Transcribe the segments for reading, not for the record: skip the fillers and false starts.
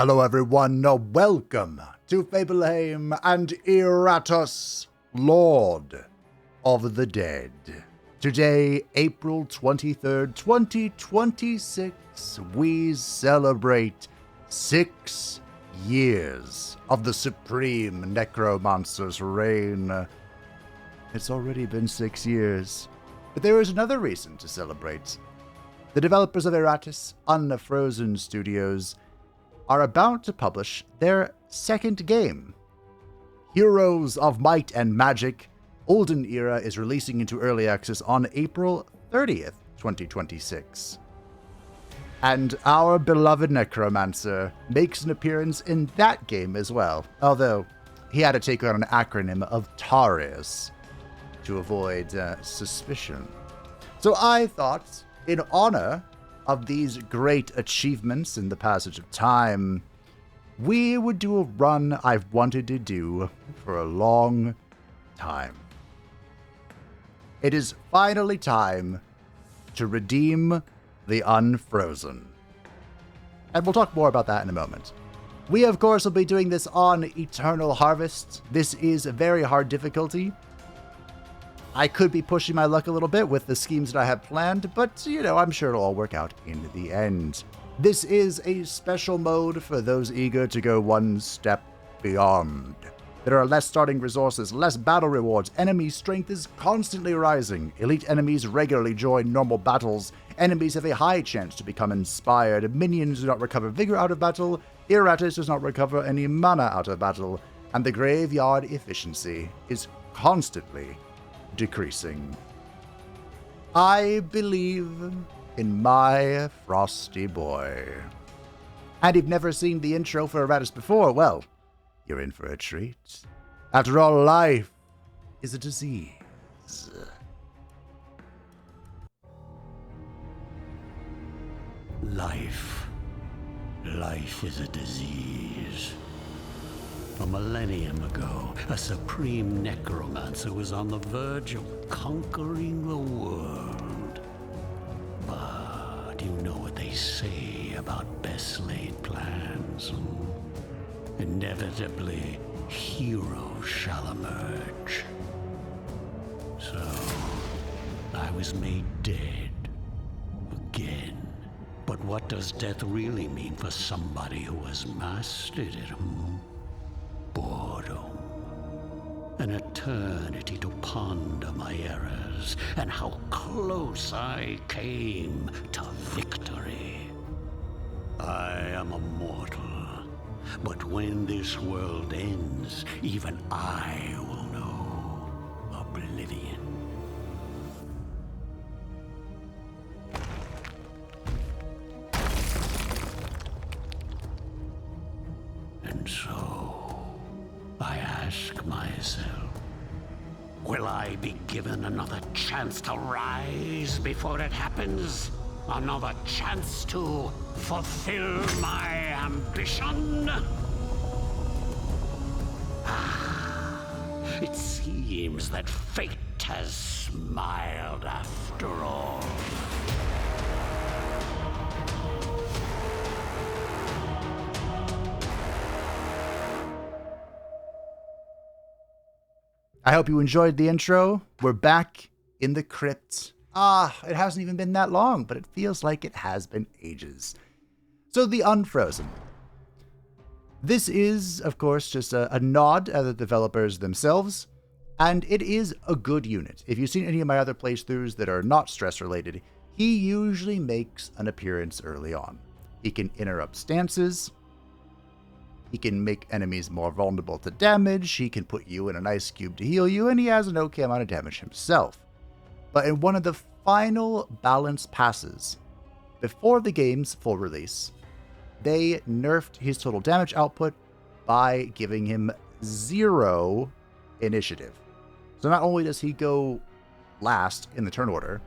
Hello everyone, welcome to Fableheim and Iratus, Lord of the Dead. Today, April 23rd, 2026, we celebrate 6 years of the Supreme Necromancer's reign. It's already been 6 years, but there is another reason to celebrate. The developers of Iratus, Unfrozen Studios, are about to publish their second game. Heroes of Might and Magic, Olden Era is releasing into early access on April 30th, 2026. And our beloved Necromancer makes an appearance in that game as well, although he had to take on an acronym of Tarius to avoid suspicion. So I thought, in honor of these great achievements in the passage of time, we would do a run I've wanted to do for a long time. It is finally time to redeem the Unfrozen. And we'll talk more about that in a moment. We, of course, will be doing this on Eternal Harvest. This is a very hard difficulty. I could be pushing my luck a little bit with the schemes that I have planned, but, I'm sure it'll all work out in the end. This is a special mode for those eager to go one step beyond. There are less starting resources, less battle rewards, enemy strength is constantly rising, elite enemies regularly join normal battles, enemies have a high chance to become inspired, minions do not recover vigor out of battle, Iratus does not recover any mana out of battle, and the graveyard efficiency is constantly decreasing. I believe in my frosty boy. And if you've never seen the intro for Iratus before, well, you're in for a treat. After all, life is a disease. Life is a disease. A millennium ago, a supreme necromancer was on the verge of conquering the world. But you know what they say about best-laid plans. Inevitably, heroes shall emerge. So, I was made dead. Again. But what does death really mean for somebody who has mastered it, Boredom. An eternity to ponder my errors and how close I came to victory. I am a mortal, but when this world ends, even I will know oblivion. And so, I ask myself, will I be given another chance to rise before it happens? Another chance to fulfill my ambition? It seems that fate has smiled after all. I hope you enjoyed the intro. We're back in the crypt. It hasn't even been that long, but it feels like it has been ages. So the Unfrozen. This is, of course, just a nod at the developers themselves, and it is a good unit. If you've seen any of my other playthroughs that are not stress-related, he usually makes an appearance early on. He can interrupt stances. He can make enemies more vulnerable to damage, he can put you in an ice cube to heal you, and he has an okay amount of damage himself. But in one of the final balance passes, before the game's full release, they nerfed his total damage output by giving him 0 initiative. So not only does he go last in the turn order,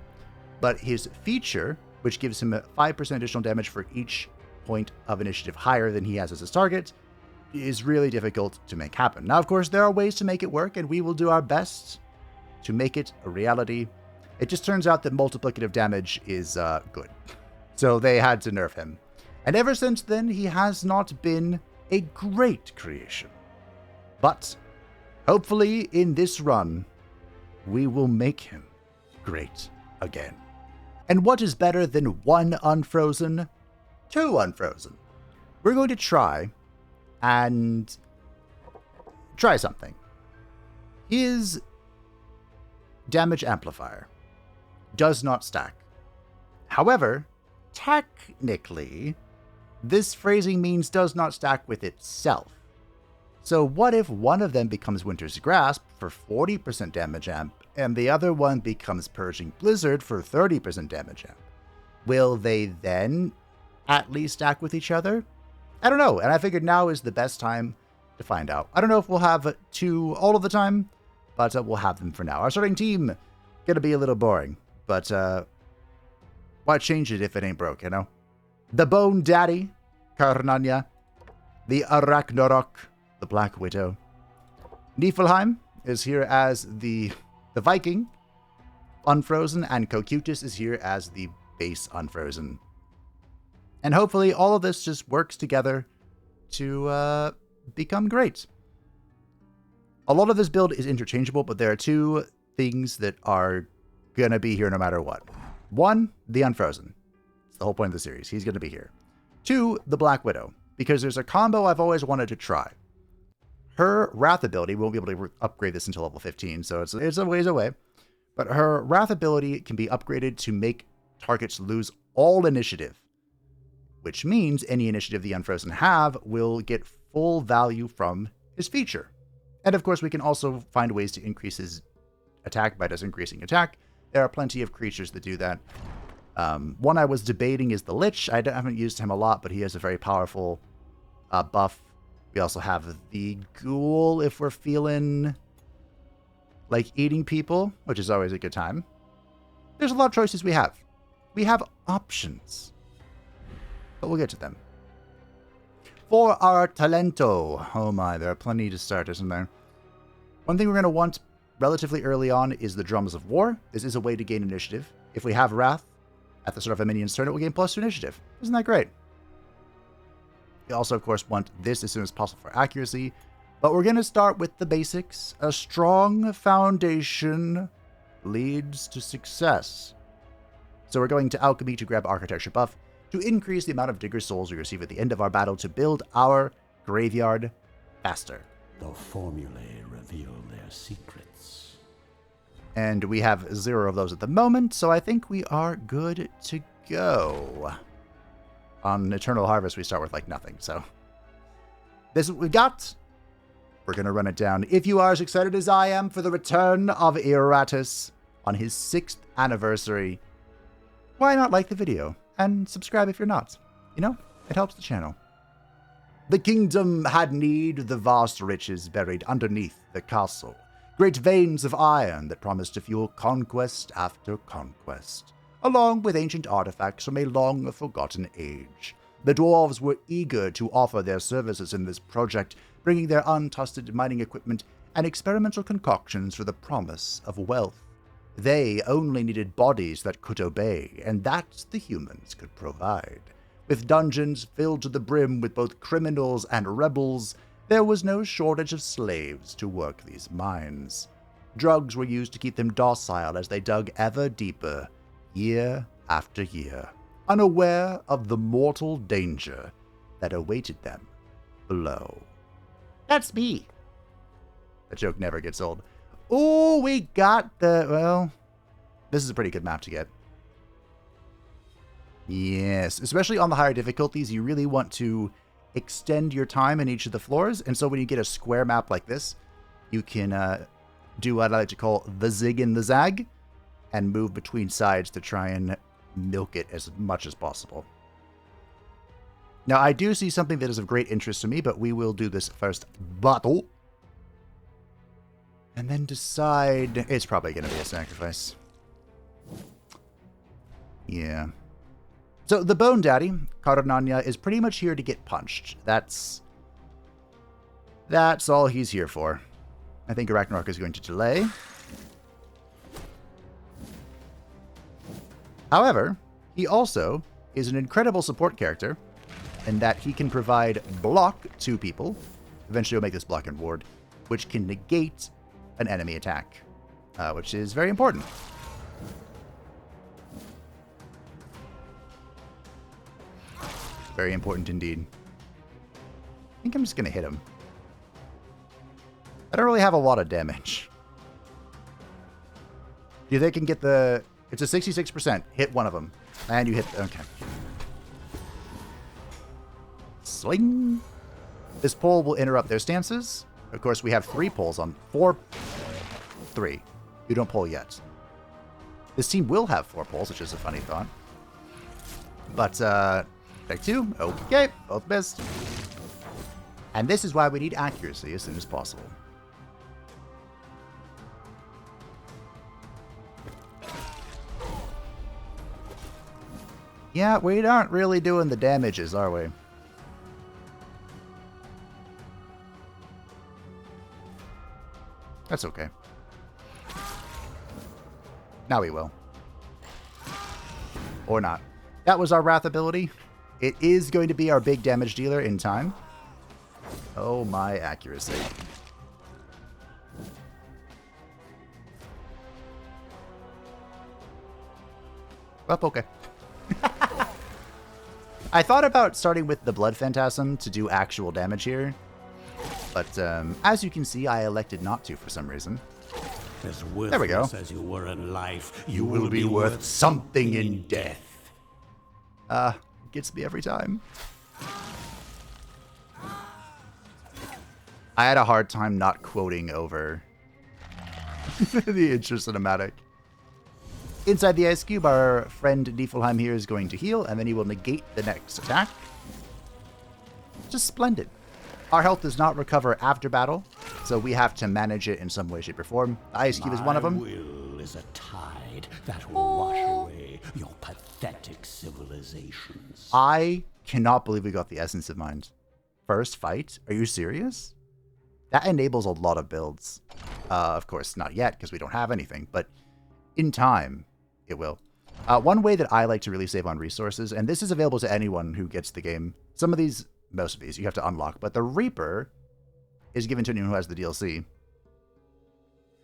but his feature, which gives him 5% additional damage for each point of initiative higher than he has as his target, is really difficult to make happen. Now, of course, there are ways to make it work, and we will do our best to make it a reality. It just turns out that multiplicative damage is good. So they had to nerf him. And ever since then, he has not been a great creation. But hopefully in this run, we will make him great again. And what is better than 1 Unfrozen? 2 Unfrozen. We're going to try something. His damage amplifier does not stack. However, technically, this phrasing means does not stack with itself. So what if one of them becomes Winter's Grasp for 40% damage amp, and the other one becomes Purging Blizzard for 30% damage amp? Will they then at least stack with each other? I don't know, and I figured now is the best time to find out. I don't know if we'll have 2 all of the time, but we'll have them for now. Our starting team, gonna be a little boring, but why change it if it ain't broke, you know? The Bone Daddy, Karnanya. The Arachnarok, the Black Widow. Niflheim is here as the Viking, Unfrozen, and Cocutus is here as the base Unfrozen. And hopefully all of this just works together to become great. A lot of this build is interchangeable, but there are 2 things that are gonna be here no matter what. 1, the Unfrozen. It's the whole point of the series. He's gonna be here. 2, the Black Widow, because there's a combo I've always wanted to try. Her Wrath ability, we won't be able to upgrade this until level 15, so it's a ways away. But her Wrath ability can be upgraded to make targets lose all initiative, which means any initiative the Unfrozen have will get full value from his feature. And of course, we can also find ways to increase his attack by just increasing attack. There are plenty of creatures that do that. One I was debating is the Lich. I haven't used him a lot, but he has a very powerful buff. We also have the Ghoul if we're feeling like eating people, which is always a good time. There's a lot of choices we have. We have options, but we'll get to them. For our Talento, oh my, there are plenty to start, isn't there? One thing we're going to want relatively early on is the Drums of War. This is a way to gain initiative. If we have Wrath at the start of a minion's turn, it will gain +2 initiative. Isn't that great? We also, of course, want this as soon as possible for accuracy, but we're going to start with the basics. A strong foundation leads to success. So we're going to Alchemy to grab Architecture buff to increase the amount of Digger Souls we receive at the end of our battle to build our graveyard faster. The formulae reveal their secrets. And we have 0 of those at the moment, so I think we are good to go. On Eternal Harvest, we start with, like, nothing, so this is what we've got. We're going to run it down. If you are as excited as I am for the return of Iratus on his 6th anniversary, why not like the video? And subscribe if you're not. You know, it helps the channel. The kingdom had need of the vast riches buried underneath the castle. Great veins of iron that promised to fuel conquest after conquest, along with ancient artifacts from a long-forgotten age. The dwarves were eager to offer their services in this project, bringing their untested mining equipment and experimental concoctions for the promise of wealth. They only needed bodies that could obey, and that the humans could provide. With dungeons filled to the brim with both criminals and rebels, there was no shortage of slaves to work these mines. Drugs were used to keep them docile as they dug ever deeper, year after year, unaware of the mortal danger that awaited them below. That's me. That joke never gets old. Oh, we got the... Well, this is a pretty good map to get. Yes, especially on the higher difficulties, you really want to extend your time in each of the floors. And so when you get a square map like this, you can do what I like to call the zig and the zag and move between sides to try and milk it as much as possible. Now, I do see something that is of great interest to me, but we will do this first battle. And then decide... It's probably going to be a sacrifice. Yeah. So the Bone Daddy, Karnanya, is pretty much here to get punched. That's all he's here for. I think Arachnarok is going to delay. However, he also is an incredible support character in that he can provide block to people. Eventually, we'll make this block and ward, which can negate an enemy attack, which is very important. Very important indeed. I think I'm just going to hit him. I don't really have a lot of damage. Do you think I can get the... It's a 66%. Hit one of them. And you hit... Okay. Sling. This pole will interrupt their stances. Of course, we have 3 poles on... 4... 3. You don't pull yet. This team will have 4 poles, which is a funny thought. But, take 2. Okay. Both missed. And this is why we need accuracy as soon as possible. Yeah, we aren't really doing the damages, are we? That's okay. Now we will. Or not. That was our Wrath ability. It is going to be our big damage dealer in time. Oh, my accuracy. Well, okay. I thought about starting with the Blood Phantasm to do actual damage here. But as you can see, I elected not to for some reason. As there we go. As you were in life, you will be worth something in death. Gets me every time. I had a hard time not quoting over the intro cinematic. Inside the ice cube, our friend Niflheim here is going to heal, and then he will negate the next attack. Just splendid. Our health does not recover after battle, so we have to manage it in some way, shape, or form. The ice cube is one of them. My will is a tide that will wash away your pathetic civilizations. I cannot believe we got the Essence of Mind. First fight? Are you serious? That enables a lot of builds. Of course, not yet, because we don't have anything, but in time, it will. One way that I like to really save on resources, and this is available to anyone who gets the game. Some of these, most of these, you have to unlock, but the Reaper is given to anyone who has the DLC.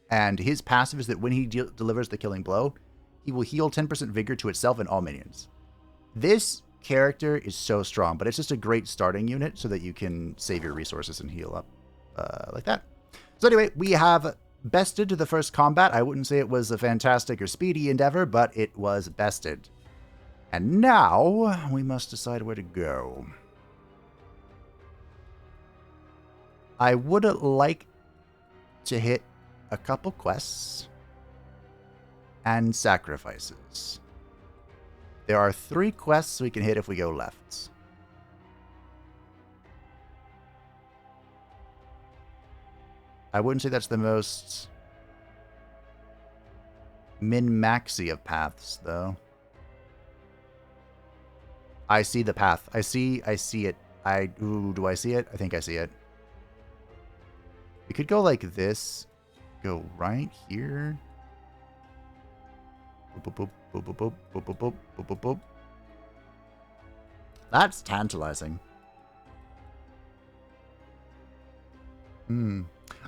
And his passive is that when he delivers the killing blow, he will heal 10% vigor to itself and all minions. This character is so strong, but it's just a great starting unit so that you can save your resources and heal up like that. So anyway, we have bested the first combat. I wouldn't say it was a fantastic or speedy endeavor, but it was bested. And now we must decide where to go. I would like to hit a couple quests and sacrifices. There are 3 quests we can hit if we go left. I wouldn't say that's the most min-maxy of paths, though. I see the path. I see it. Ooh, do I see it? I think I see it. We could go like this. Go right here. Boop, boop, boop, boop, boop, boop, boop, boop, boop, boop, boop. That's tantalizing.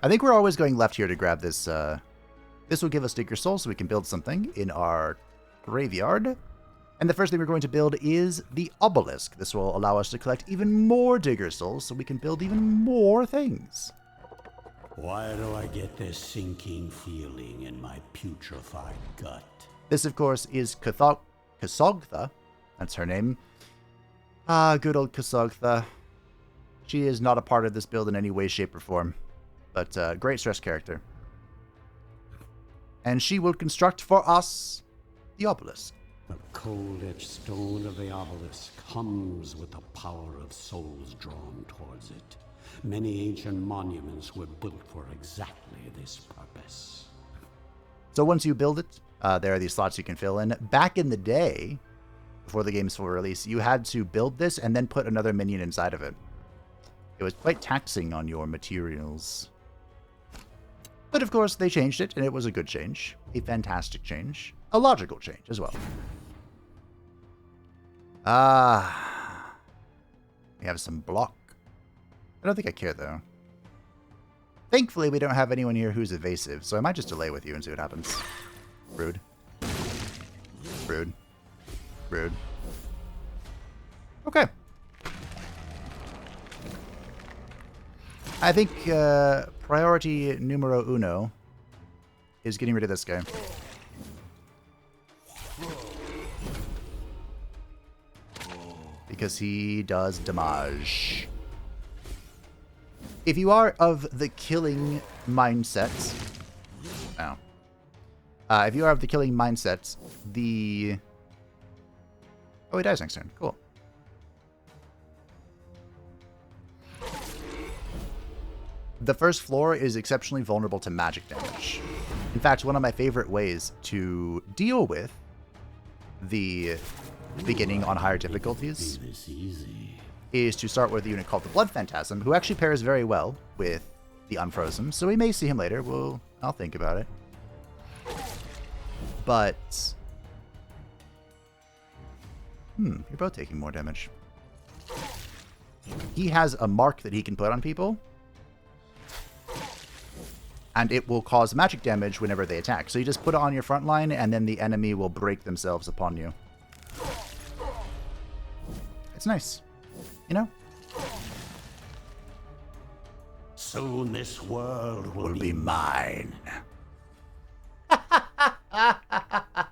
I think we're always going left here to grab this. This will give us Digger Soul so we can build something in our graveyard. And the first thing we're going to build is the Obelisk. This will allow us to collect even more Digger Souls so we can build even more things. Why do I get this sinking feeling in my putrefied gut? This, of course, is Kasogtha. That's her name. Ah, good old Kasogtha. She is not a part of this build in any way, shape, or form. But great stress character. And she will construct for us the Obelisk. The cold-edged stone of the obelisk hums with the power of souls drawn towards it. Many ancient monuments were built for exactly this purpose. So once you build it, there are these slots you can fill in. Back in the day, before the game's full release, you had to build this and then put another minion inside of it. It was quite taxing on your materials. But of course, they changed it, and it was a good change. A fantastic change. A logical change as well. We have some block. I don't think I care, though. Thankfully, we don't have anyone here who's evasive, so I might just delay with you and see what happens. Rude. Rude. Rude. Okay. I think priority numero uno is getting rid of this guy. Because he does damage. If you are of the killing mindset... Oh. If you are of the killing mindset, the... Oh, he dies next turn. Cool. The first floor is exceptionally vulnerable to magic damage. In fact, one of my favorite ways to deal with the beginning on higher difficulties is to start with a unit called the Blood Phantasm, who actually pairs very well with the Unfrozen, so we may see him later. I'll think about it. But... you're both taking more damage. He has a mark that he can put on people, and it will cause magic damage whenever they attack. So you just put it on your front line, and then the enemy will break themselves upon you. It's nice. You know? Soon this world Will be mine. I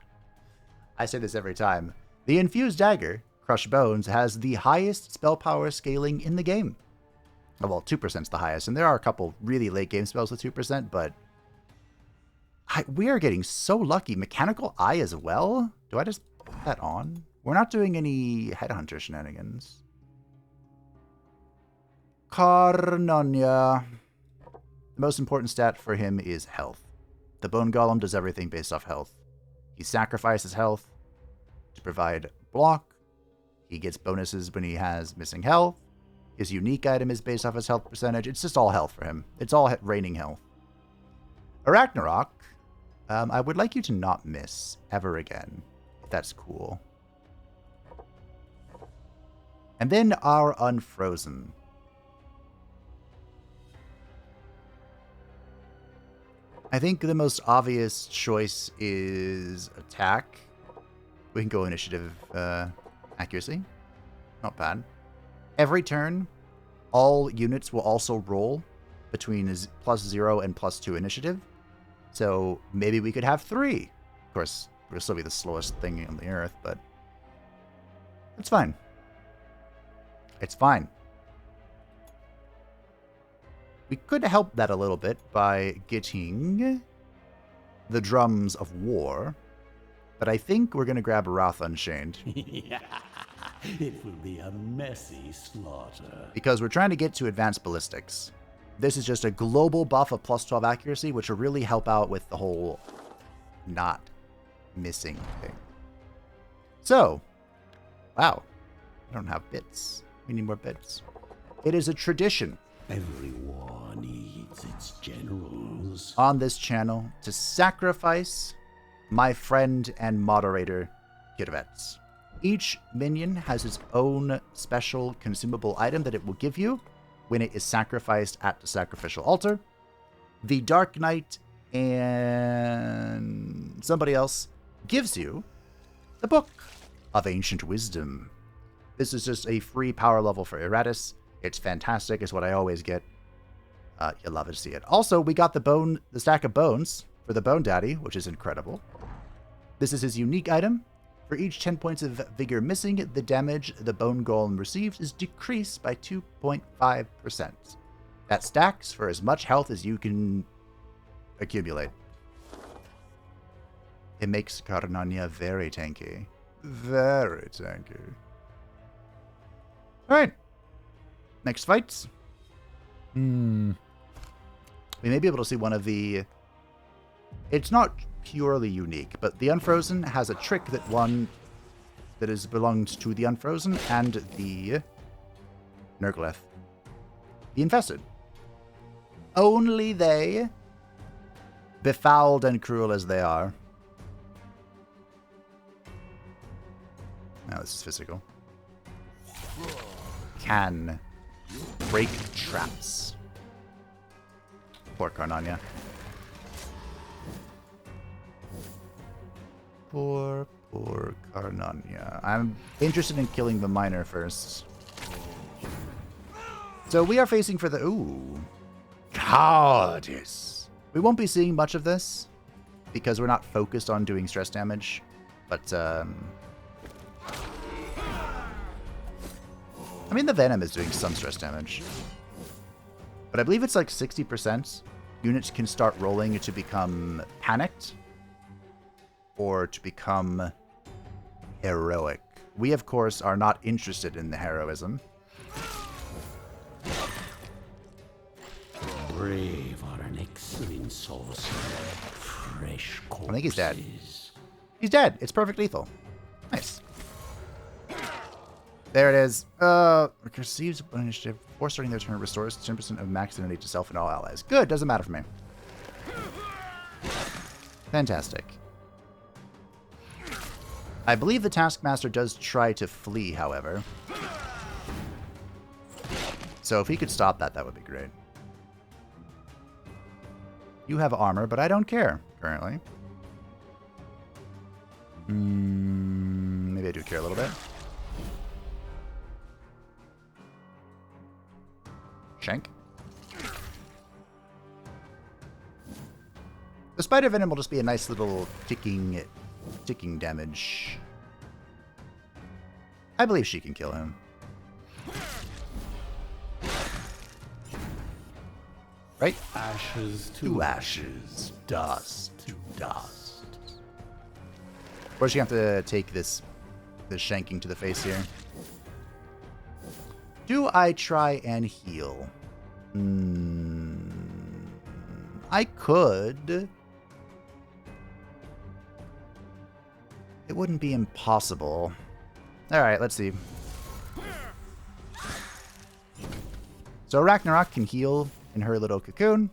say this every time. The Infused Dagger, Crush Bones, has the highest spell power scaling in the game. Well, 2% is the highest, and there are a couple really late game spells with 2%, but we are getting so lucky. Mechanical Eye as well? Do I just put that on? We're not doing any Headhunter shenanigans. Carnonia. The most important stat for him is health. The Bone Golem does everything based off health. He sacrifices health to provide block. He gets bonuses when he has missing health. His unique item is based off his health percentage. It's just all health for him. It's all raining health. Arachnarok, I would like you to not miss ever again, if that's cool. And then our Unfrozen. I think the most obvious choice is attack. We can go initiative accuracy. Not bad. Every turn, all units will also roll between +0 and +2 initiative. So maybe we could have 3. Of course, it'll still be the slowest thing on the earth, but it's fine. It's fine. We could help that a little bit by getting the Drums of War, but I think we're going to grab Wrath Unchained. It will be a messy slaughter. Because we're trying to get to Advanced Ballistics. This is just a global buff of +12 accuracy, which will really help out with the whole not missing thing. So, wow. I don't have bits. We need more bits. It is a tradition. Every war needs its generals. On this channel to sacrifice my friend and moderator, Kirvets. Each minion has its own special consumable item that it will give you when it is sacrificed at the sacrificial altar. The Dark Knight and somebody else gives you the Book of Ancient Wisdom. This is just a free power level for Iratus. It's fantastic. It's what I always get. You'll love to see it. Also, we got the stack of bones for the Bone Daddy, which is incredible. This is his unique item. For each 10 points of vigor missing, the damage the Bone Golem receives is decreased by 2.5%. That stacks for as much health as you can accumulate. It makes Carnonia very tanky. Very tanky. Alright. Next fights. We may be able to see one of the... It's not purely unique, but the Unfrozen has a trick that is belongs to the Unfrozen and the Nurgleth. The Infested. Only they, befouled and cruel as they are. Now this is physical. can break traps. Poor Karnania. Poor Karnania. I'm interested in killing the miner first. So we are facing for the... Ooh. Iratus. We won't be seeing much of this because we're not focused on doing stress damage. But, I mean, the Venom is doing some stress damage. But I believe it's like 60%. Units can start rolling to become panicked or to become heroic. We, of course, are not interested in the heroism. Brave are an excellent sorcerer. Fresh corpses. I think he's dead. He's dead. It's perfect lethal. Nice. There it is. Receives initiative before starting their turn. Restores 10% of max immunity to self and all allies. Good. Doesn't matter for me. Fantastic. I believe the Taskmaster does try to flee, however. So if he could stop that, that would be great. You have armor, but I don't care, currently. Maybe I do care a little bit. Shank. The Spider Venom will just be a nice little ticking damage. I believe she can kill him. Right? Ashes to ashes, dust to dust. We're just gonna have to take this shanking to the face here. Do I try and heal? I could. It wouldn't be impossible. Alright, let's see. So Ragnarok can heal in her little cocoon.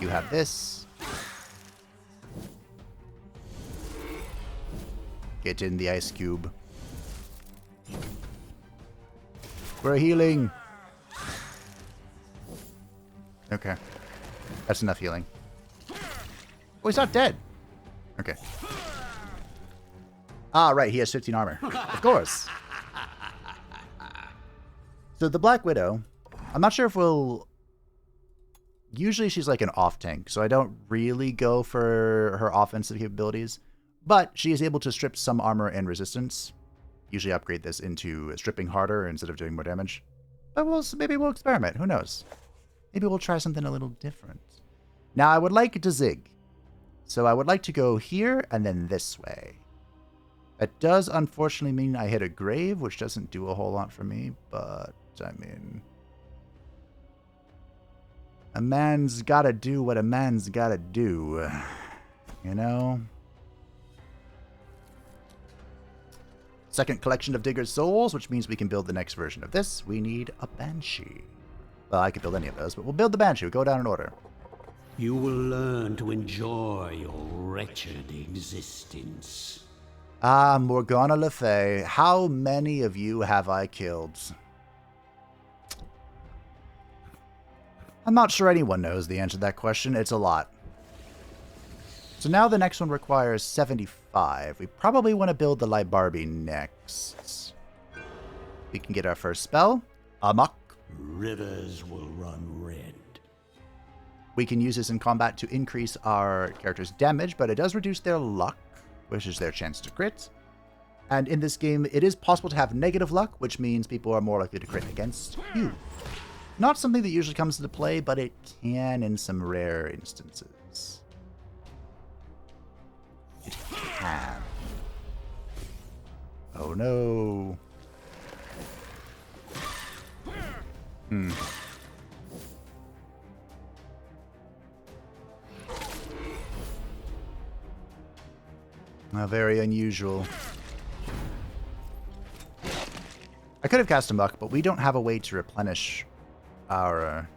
You have this. Get in the ice cube. We're healing. Okay. That's enough healing. Oh, he's not dead. Okay. Ah, right. He has 15 armor. Of course. So the Black Widow, I'm not sure if we'll... Usually she's like an off tank, so I don't really go for her offensive capabilities. But she is able to strip some armor and resistance. Usually upgrade this into stripping harder instead of doing more damage. But maybe we'll experiment. Who knows? Maybe we'll try something a little different. Now, I would like to zig. So I would like to go here and then this way. That does unfortunately mean I hit a grave, which doesn't do a whole lot for me. But, I mean... A man's gotta do what a man's gotta do. You know? Second collection of Digger's Souls, which means we can build the next version of this. We need a Banshee. Well, I could build any of those, but we'll build the Banshee. We'll go down in order. You will learn to enjoy your wretched existence. Ah, Morgana Le Fay, how many of you have I killed? I'm not sure anyone knows the answer to that question. It's a lot. So now the next one requires 75. We probably want to build the Libarbi next. We can get our first spell. Amok. Rivers will run red. We can use this in combat to increase our character's damage, but it does reduce their luck, which is their chance to crit. And in this game, it is possible to have negative luck, which means people are more likely to crit against you. Not something that usually comes into play, but it can in some rare instances. It can. Oh no. Very unusual. I could have cast a muck, but we don't have a way to replenish our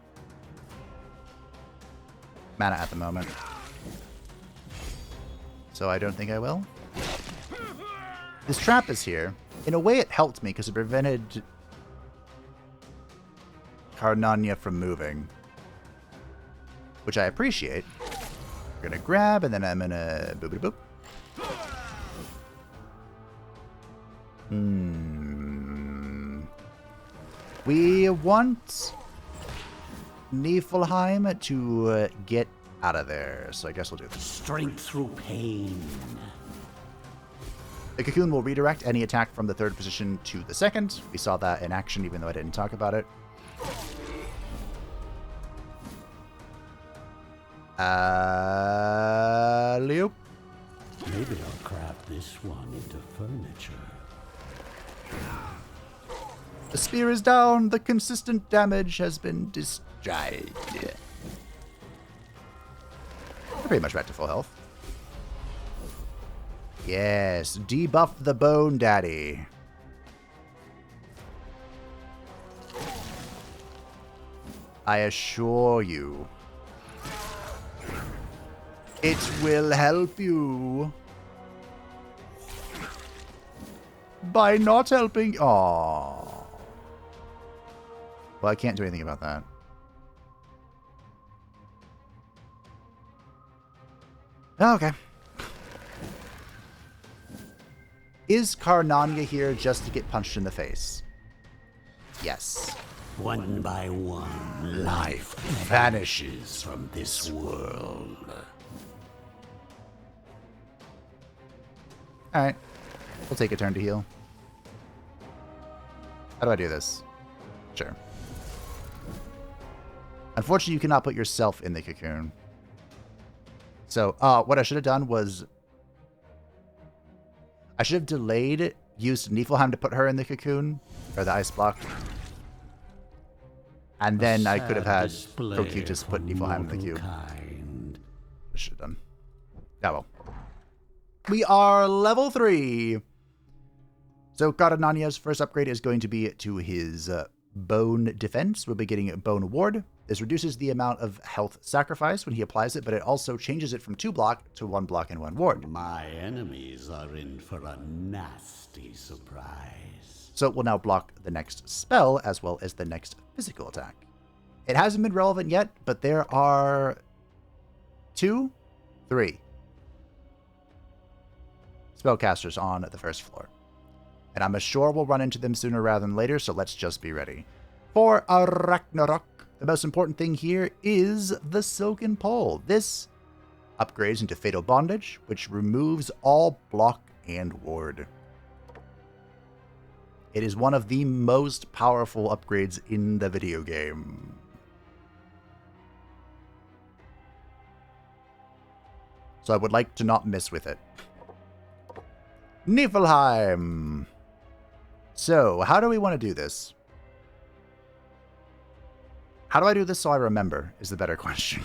mana at the moment. So I don't think I will. This trap is here. In a way, it helped me because it prevented Karnania from moving. Which I appreciate. We're gonna grab, and then I'm gonna boop boop. We want Niflheim to get out of there, so I guess we'll do this. Strength through pain. The cocoon will redirect any attack from the third position to the second. We saw that in action, even though I didn't talk about it. Loop. Maybe I'll craft this one into furniture. The spear is down. The consistent damage has been destroyed. We're pretty much back to full health. Yes, debuff the Bone Daddy. I assure you, it will help you. By not helping... Aww. Well, I can't do anything about that. Okay. Is Karnania here just to get punched in the face? Yes. One by one, life vanishes from this world. Alright. We'll take a turn to heal. How do I do this? Sure. Unfortunately, you cannot put yourself in the cocoon. So, what I should have done was... I should have delayed, used Niflheim to put her in the cocoon, or the ice block. And then I could have had Cocutus put Niflheim in the cube. I should have done. Yeah, well. We are level 3. So Karnania's first upgrade is going to be to his Bone Defense. We'll be getting a Bone Ward. This reduces the amount of health sacrifice when he applies it, but it also changes it from 2 block to 1 block and 1 ward. My enemies are in for a nasty surprise. So it will now block the next spell as well as the next physical attack. It hasn't been relevant yet, but there are 2, 3 spellcasters on the first floor. And I'm sure we'll run into them sooner rather than later, so let's just be ready. For Ragnarok, the most important thing here is the Silken Pole. This upgrades into Fatal Bondage, which removes all block and ward. It is one of the most powerful upgrades in the video game. So I would like to not miss with it. Niflheim! So, how do we want to do this? How do I do this so I remember, is the better question.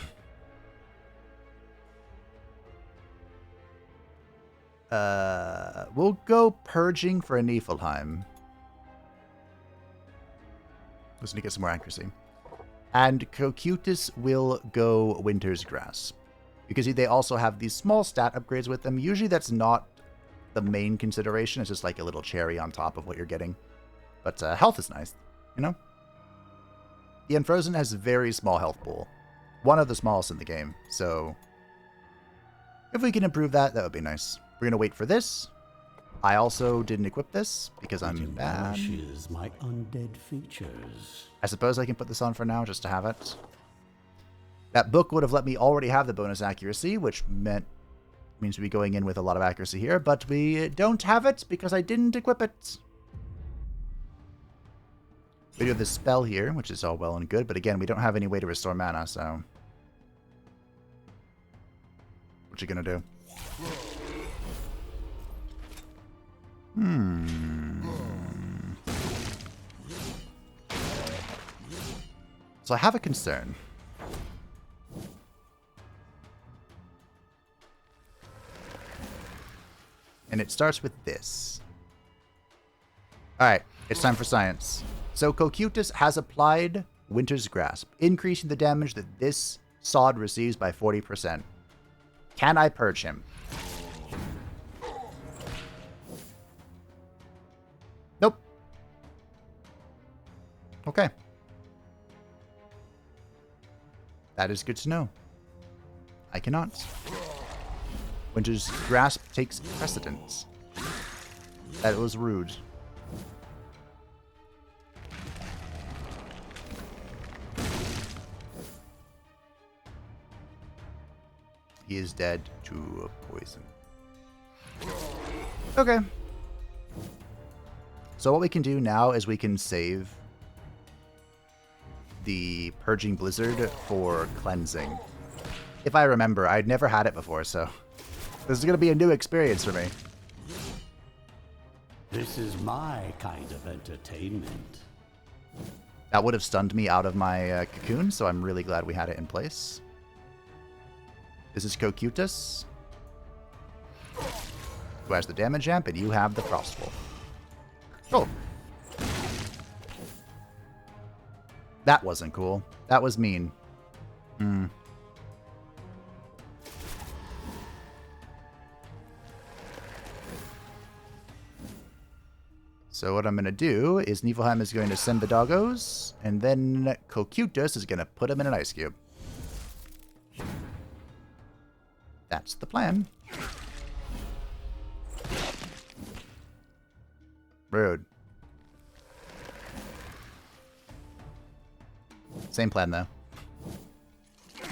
We'll go Purging for a Niflheim. Just to get some more accuracy. And Cocutus will go Winter's Grasp. Because they also have these small stat upgrades with them. Usually that's not the main consideration. It's just like a little cherry on top of what you're getting. But health is nice, you know? The Unfrozen has a very small health pool. One of the smallest in the game. So if we can improve that, that would be nice. We're going to wait for this. I also didn't equip this because I'm bad. My undead features. I suppose I can put this on for now just to have it. That book would have let me already have the bonus accuracy, which means we'd be going in with a lot of accuracy here, but we don't have it because I didn't equip it. We do have this spell here, which is all well and good, but again, we don't have any way to restore mana, so... What you gonna do? So I have a concern. And it starts with this. Alright, it's time for science. So Cocutus has applied Winter's Grasp, increasing the damage that this sod receives by 40%. Can I purge him? Nope. Okay. That is good to know. I cannot. Winter's grasp takes precedence. That was rude. He is dead to poison. Okay. So what we can do now is we can save the Purging Blizzard for cleansing. If I remember, I'd never had it before, so this is going to be a new experience for me. This is my kind of entertainment. That would have stunned me out of my cocoon, so I'm really glad we had it in place. This is Cocutus, who has the damage amp, and you have the Frostwolf. Oh. That wasn't cool. That was mean. So what I'm going to do is Niflheim is going to send the doggos, and then Cocutus is going to put him in an ice cube. That's the plan. Rude. Same plan, though.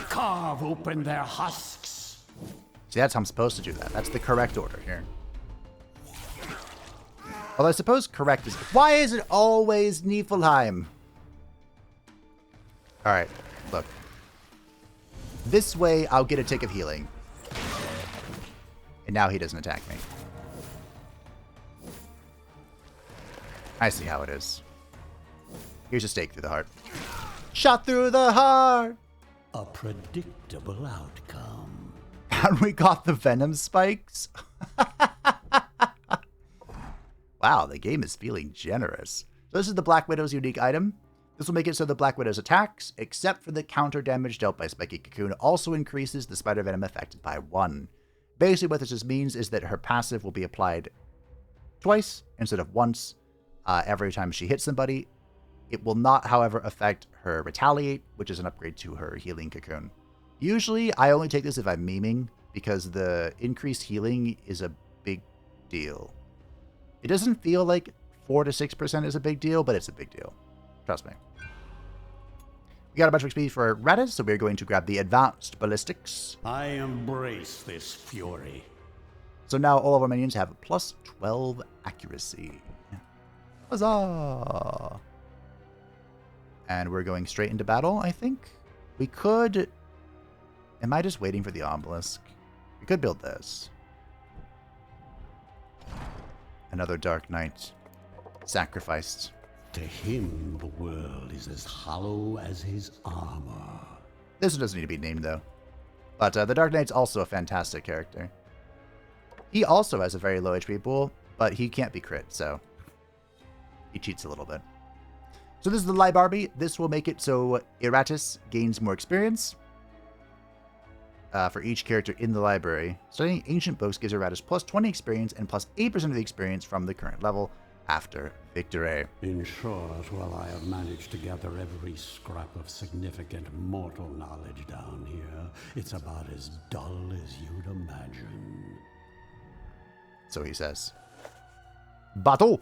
Carve open their husks. See, that's how I'm supposed to do that. That's the correct order here. Although I suppose correct is... Why is it always Niflheim? Alright, look. This way, I'll get a tick of healing. And now he doesn't attack me. I see how it is. Here's a stake through the heart. Shot through the heart! A predictable outcome. And we got the venom spikes? Wow, the game is feeling generous. So this is the Black Widow's unique item. This will make it so the Black Widow's attacks, except for the counter damage dealt by Spiky Cocoon, also increases the spider venom affected by 1. Basically what this just means is that her passive will be applied twice instead of once every time she hits somebody. It will not, however, affect her Retaliate, which is an upgrade to her Healing Cocoon. Usually, I only take this if I'm memeing, because the increased healing is a big deal. It doesn't feel like 4 to 6% is a big deal, but it's a big deal. Trust me. We got a bunch of XP for Iratus, so we're going to grab the Advanced Ballistics. I embrace this fury. So now all of our minions have plus 12 accuracy. Huzzah! And we're going straight into battle, I think. We could... Am I just waiting for the obelisk? We could build this. Another Dark Knight. Sacrificed. To him, the world is as hollow as his armor. This one doesn't need to be named, though. But the Dark Knight's also a fantastic character. He also has a very low HP pool, but he can't be crit, so... He cheats a little bit. So this is the Libarby. This will make it so Iratus gains more experience for each character in the library. Studying Ancient Books gives Iratus plus 20 experience and plus 8% of the experience from the current level after victory. In short, while I have managed to gather every scrap of significant mortal knowledge down here, it's about as dull as you'd imagine. So he says. Battle!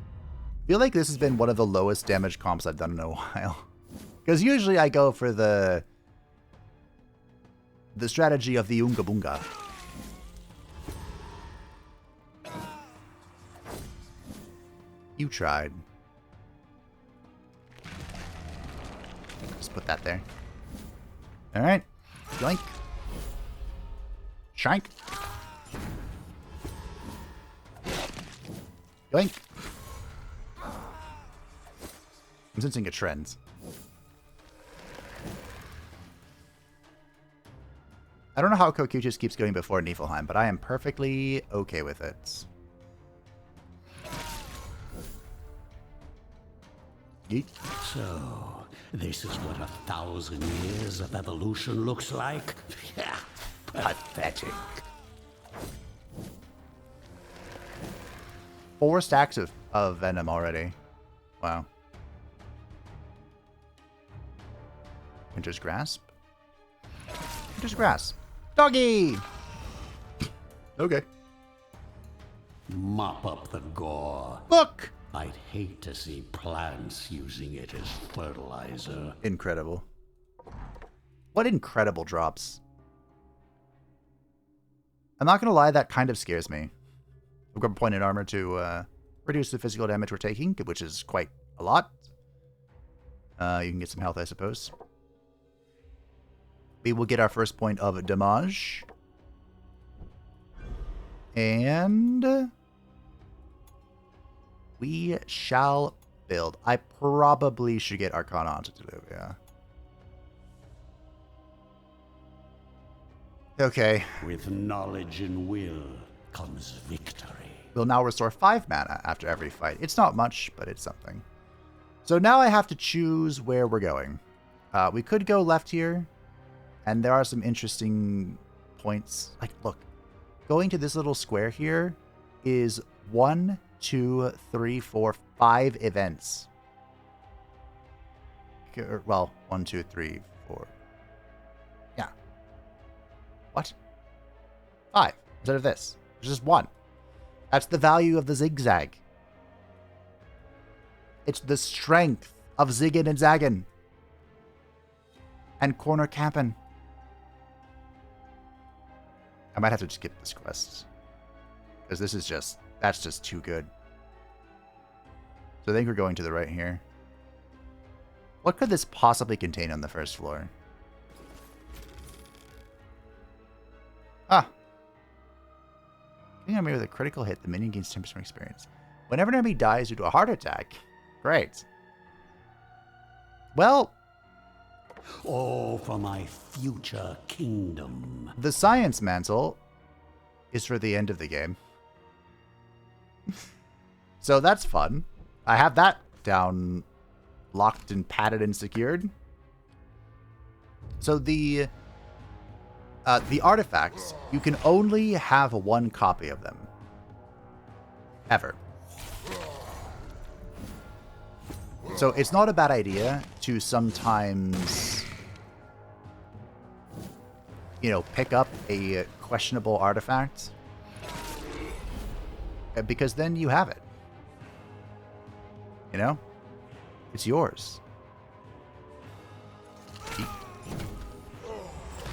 I feel like this has been one of the lowest damage comps I've done in a while. Because usually I go for the strategy of the Unga Bunga. You tried. Just put that there. Alright. Yoink. Shank. Yoink. I'm sensing a trend. I don't know how Cocutus keeps going before Niflheim, but I am perfectly okay with it. Yeet. So, this is what 1,000 years of evolution looks like? Yeah, pathetic. 4 stacks of venom already. Wow. Winter's Grasp. Winter's Grasp. Doggy! Okay. Mop up the gore. Look! I'd hate to see plants using it as fertilizer. Incredible. What incredible drops. I'm not gonna lie, that kind of scares me. We've got pointed armor to reduce the physical damage we're taking, which is quite a lot. You can get some health, I suppose. We will get our first point of damage. And we shall build. I probably should get Arcana onto Deluvia. Okay. With knowledge and will comes victory. We'll now restore 5 mana after every fight. It's not much, but it's something. So now I have to choose where we're going. We could go left here, and there are some interesting points. Like, look, going to this little square here is 1, 2, 3, 4, 5 events. Well, 1, 2, 3, 4. Yeah. What? 5 instead of this. There's just 1. That's the value of the zigzag. It's the strength of zigging and zagging. And corner camping. I might have to skip this quest. Because this is just... That's just too good. So I think we're going to the right here. What could this possibly contain on the first floor? Ah. Hitting an enemy with a critical hit, the minion gains 10% experience. Whenever an enemy dies due to a heart attack. Great. Well... Oh, for my future kingdom. The Science Mantle is for the end of the game. So that's fun. I have that down, locked and padded and secured. So the artifacts, you can only have 1 copy of them. Ever. So it's not a bad idea to sometimes, you know, pick up a questionable artifact. Because then you have it. You know? It's yours.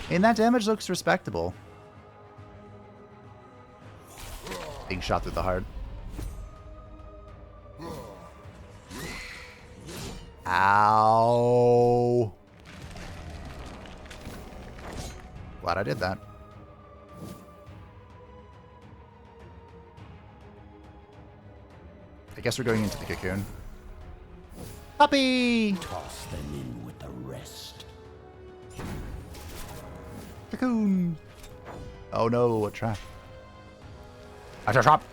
And that damage looks respectable. Being shot through the heart. Ow. Glad I did that. I guess we're going into the cocoon. Puppy! Toss them in with the rest. Cocoon! Oh no, a trap. A trap!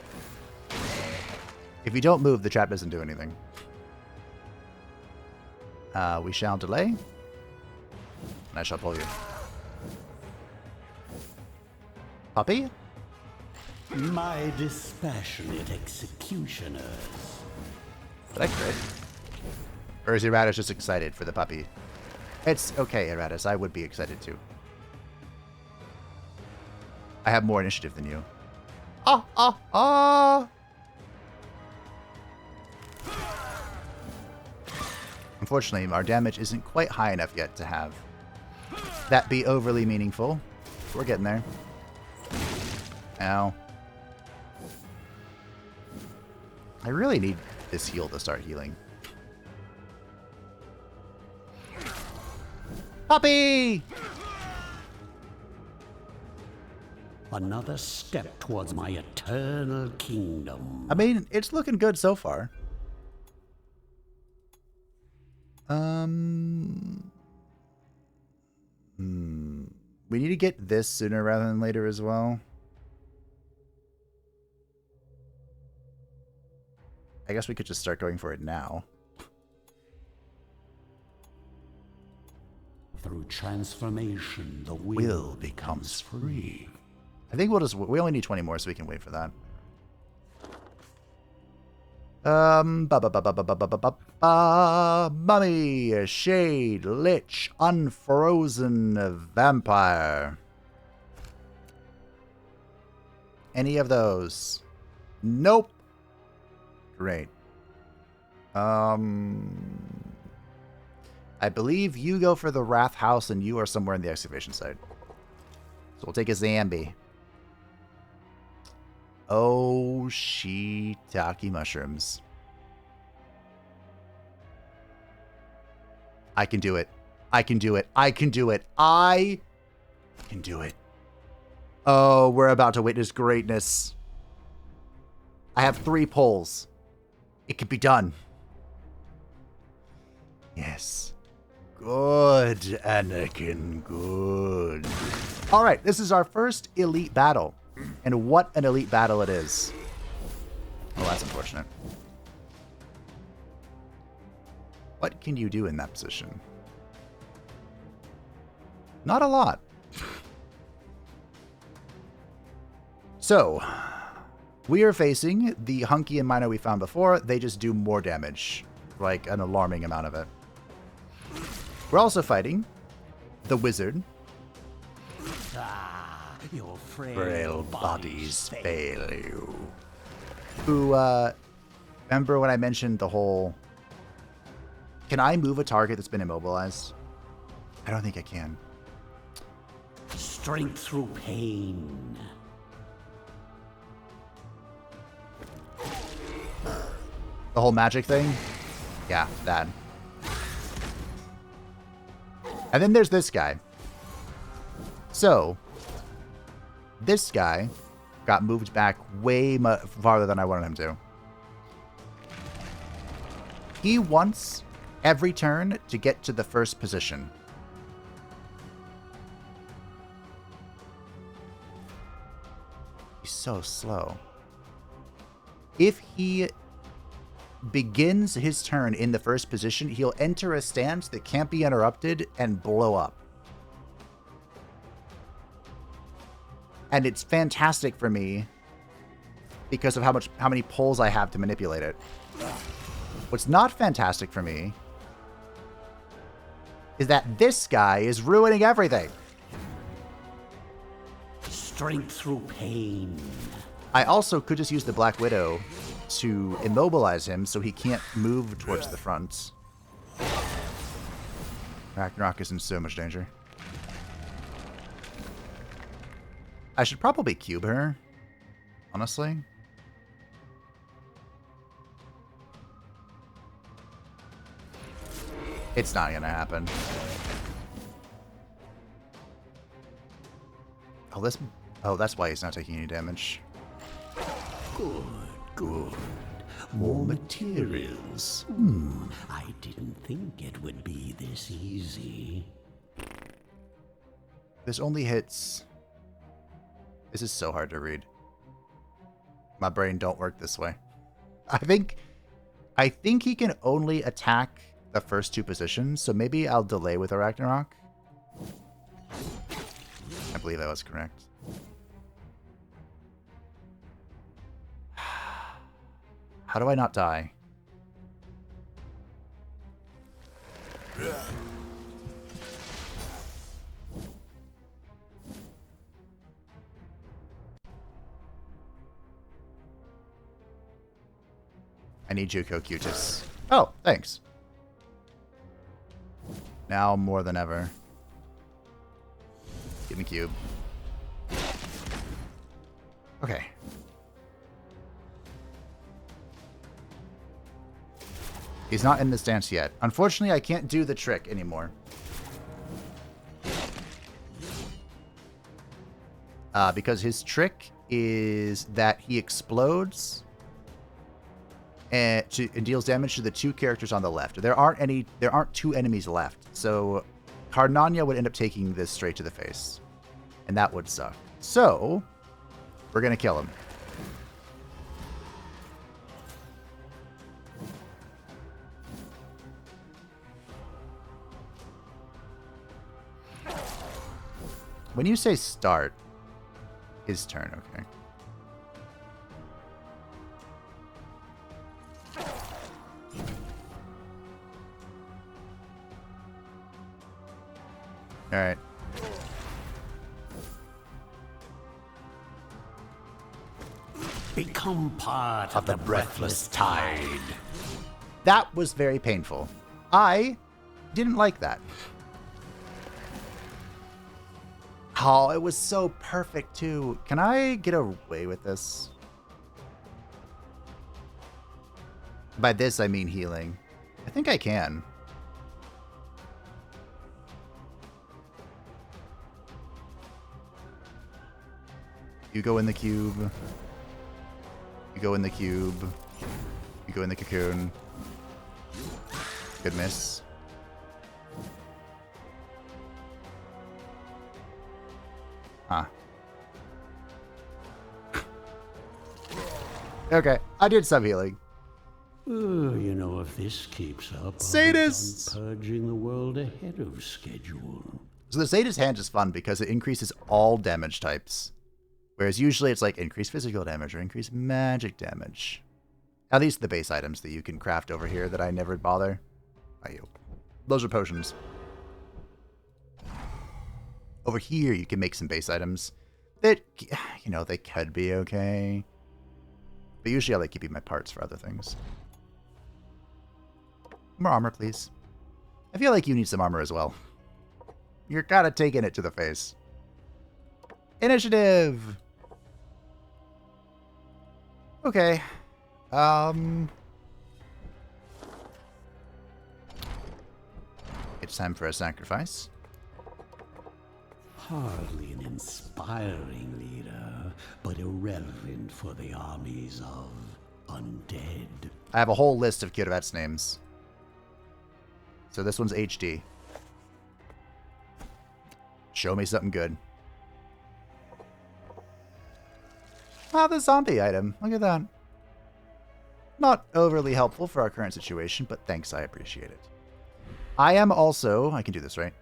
If you don't move, the trap doesn't do anything. We shall delay. And I shall pull you. Puppy? My dispassionate executioners. Did I crit? Or is Iratus just excited for the puppy? It's okay, Iratus. I would be excited too. I have more initiative than you. Ah, ah, ah! Unfortunately, our damage isn't quite high enough yet to have that be overly meaningful. We're getting there. Ow. I really need this heal to start healing. Puppy! Another step towards my eternal kingdom. I mean, it's looking good so far. We need to get this sooner rather than later as well. I guess we could just start going for it now. Through transformation, the will becomes free. I think we only need 20 more so we can wait for that. Mummy, Shade, Lich, Unfrozen, Vampire. Any of those? Nope. Great. I believe you go for the Wrath House and you are somewhere in the excavation site. So we'll take a Zambi. Oh, shiitake mushrooms. I can do it. I can do it. I can do it. I can do it. Oh, we're about to witness greatness. I have 3 pulls. It can be done. Yes. Good, Anakin. Good. All right, this is our first elite battle. And what an elite battle it is. Oh, that's unfortunate. What can you do in that position? Not a lot. So, we are facing the Hunky and Mino we found before. They just do more damage. Like an alarming amount of it. We're also fighting the Wizard. Your frail bodies fail you. Who, remember when I mentioned the whole... Can I move a target that's been immobilized? I don't think I can. Strength through pain. The whole magic thing? Yeah, that. And then there's this guy. So... This guy got moved back way farther than I wanted him to. He wants every turn to get to the first position. He's so slow. If he begins his turn in the first position, he'll enter a stance that can't be interrupted and blow up. And it's fantastic for me because of how many pulls I have to manipulate it. What's not fantastic for me is that this guy is ruining everything. Strength through pain. I also could just use the Black Widow to immobilize him so he can't move towards the front. Ragnarok is in so much danger. I should probably cube her, honestly. It's not gonna happen. Oh, that's why he's not taking any damage. Good, good. More materials. I didn't think it would be this easy. This only hits... This is so hard to read. My brain don't work this way. I think he can only attack the first 2 positions, so maybe I'll delay with a Ragnarok. I believe that was correct. How do I not die? I need Juco Cutis. Oh, thanks. Now more than ever. Give me cube. Okay. He's not in the stance yet. Unfortunately, I can't do the trick anymore. Because his trick is that he explodes and deals damage to the 2 characters on the left. There aren't 2 enemies left. So Karnanya would end up taking this straight to the face. And that would suck. So we're gonna kill him. When you say start, his turn, okay. Alright. Become part of the breathless tide. That was very painful. I didn't like that. Oh, it was so perfect, too. Can I get away with this? By this, I mean healing. I think I can. You go in the cube. You go in the cube. You go in the cocoon. Good miss. Huh. Okay, I did some healing. You know, if this keeps up, Sadists! I'll be purging the world ahead of schedule. So the Sadist hand is fun because it increases all damage types. Whereas usually it's like increase physical damage or increase magic damage. At least the base items that you can craft over here that I never bother. Those are potions. Over here you can make some base items that, you know, they could be okay. But usually I like keeping my parts for other things. More armor, please. I feel like you need some armor as well. You're kind of taking it to the face. Initiative! Okay. It's time for a sacrifice. Hardly an inspiring leader, but irrelevant for the armies of undead. I have a whole list of Kirovets names. So this one's HD. Show me something good. Ah, the zombie item. Look at that. Not overly helpful for our current situation, but thanks, I appreciate it. I am also... I can do this, right?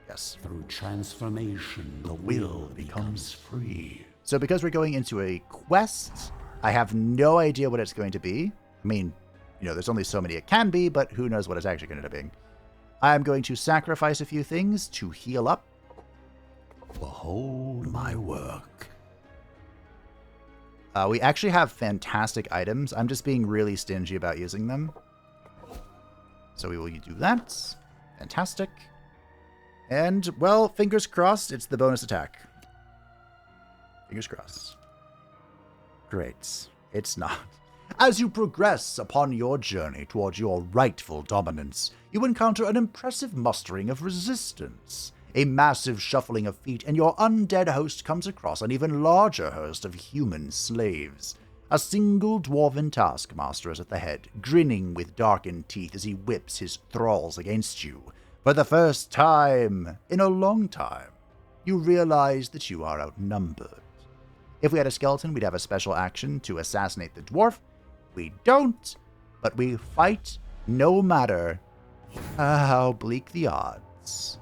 Yes. Through transformation, the will becomes free. So because we're going into a quest, I have no idea what it's going to be. I mean, you know, there's only so many it can be, but who knows what it's actually going to be. I'm going to sacrifice a few things to heal up. Behold my work. We actually have fantastic items. I'm just being really stingy about using them. So we will do that. Fantastic. And, well, fingers crossed, it's the bonus attack. Fingers crossed. Great. It's not. As you progress upon your journey towards your rightful dominance, you encounter an impressive mustering of resistance. A massive shuffling of feet, and your undead host comes across an even larger host of human slaves. A single dwarven taskmaster is at the head, grinning with darkened teeth as he whips his thralls against you. For the first time in a long time, you realize that you are outnumbered. If we had a skeleton, we'd have a special action to assassinate the dwarf. We don't, but we fight no matter how bleak the odds.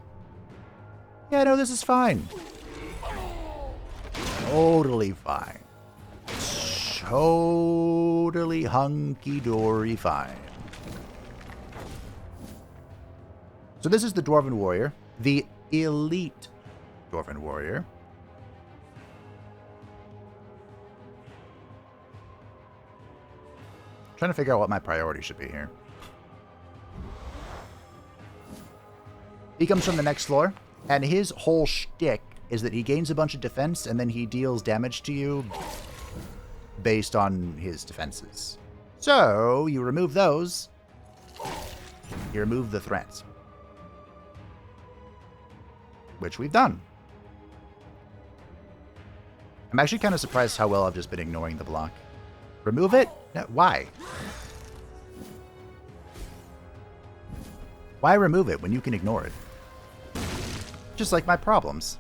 Yeah, no, this is fine. Totally fine. Totally hunky-dory fine. So this is the Dwarven Warrior, the elite Dwarven Warrior. Trying to figure out what my priority should be here. He comes from the next floor, and his whole shtick is that he gains a bunch of defense, and then he deals damage to you based on his defenses. So, you remove those, you remove the threats. Which we've done. I'm actually kind of surprised how well I've just been ignoring the block. Remove it? No, why? Why remove it when you can ignore it? Just like my problems.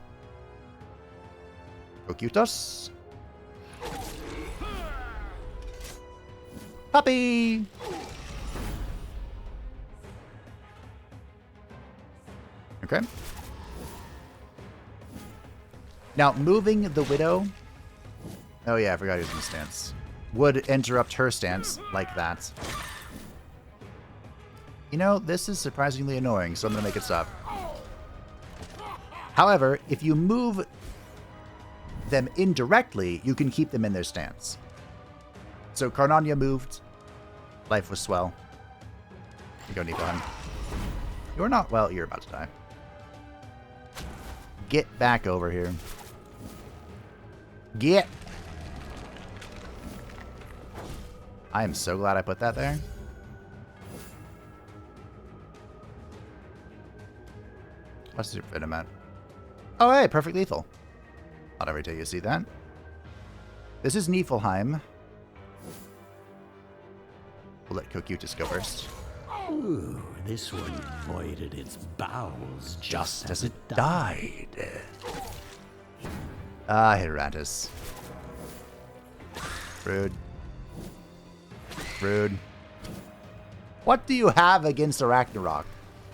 Kokutos. Puppy! Okay. Now, moving the Widow... Oh yeah, I forgot he was in the stance. Would interrupt her stance like that. You know, this is surprisingly annoying, so I'm going to make it stop. However, if you move them indirectly, you can keep them in their stance. So Karnania moved. Life was swell. You go Niflheim. You're not... Well, you're about to die. Get back over here. Get! I am so glad I put that there. What's your venom at? Oh, hey, perfect lethal. Not every day you see that. This is Niflheim. We'll let Cocutus go first. Ooh, this one voided its bowels Just as it died. Ah, Iratus. Rude. Rude. What do you have against Ragnarok?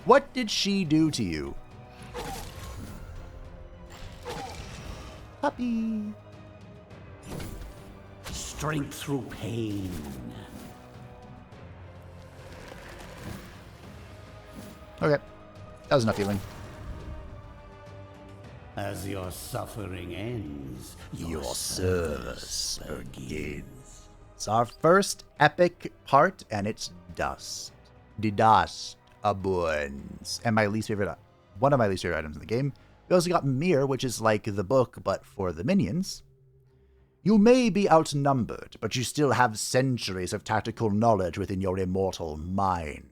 What did she do to you? Puppy. Strength through pain. Okay. That was enough healing. As your suffering ends, Your service begins. It's our first epic part, and it's dust. The dust abounds. And my least favorite, one of my least favorite items in the game. We also got Mir, which is like the book, but for the minions. You may be outnumbered, but you still have centuries of tactical knowledge within your immortal mind.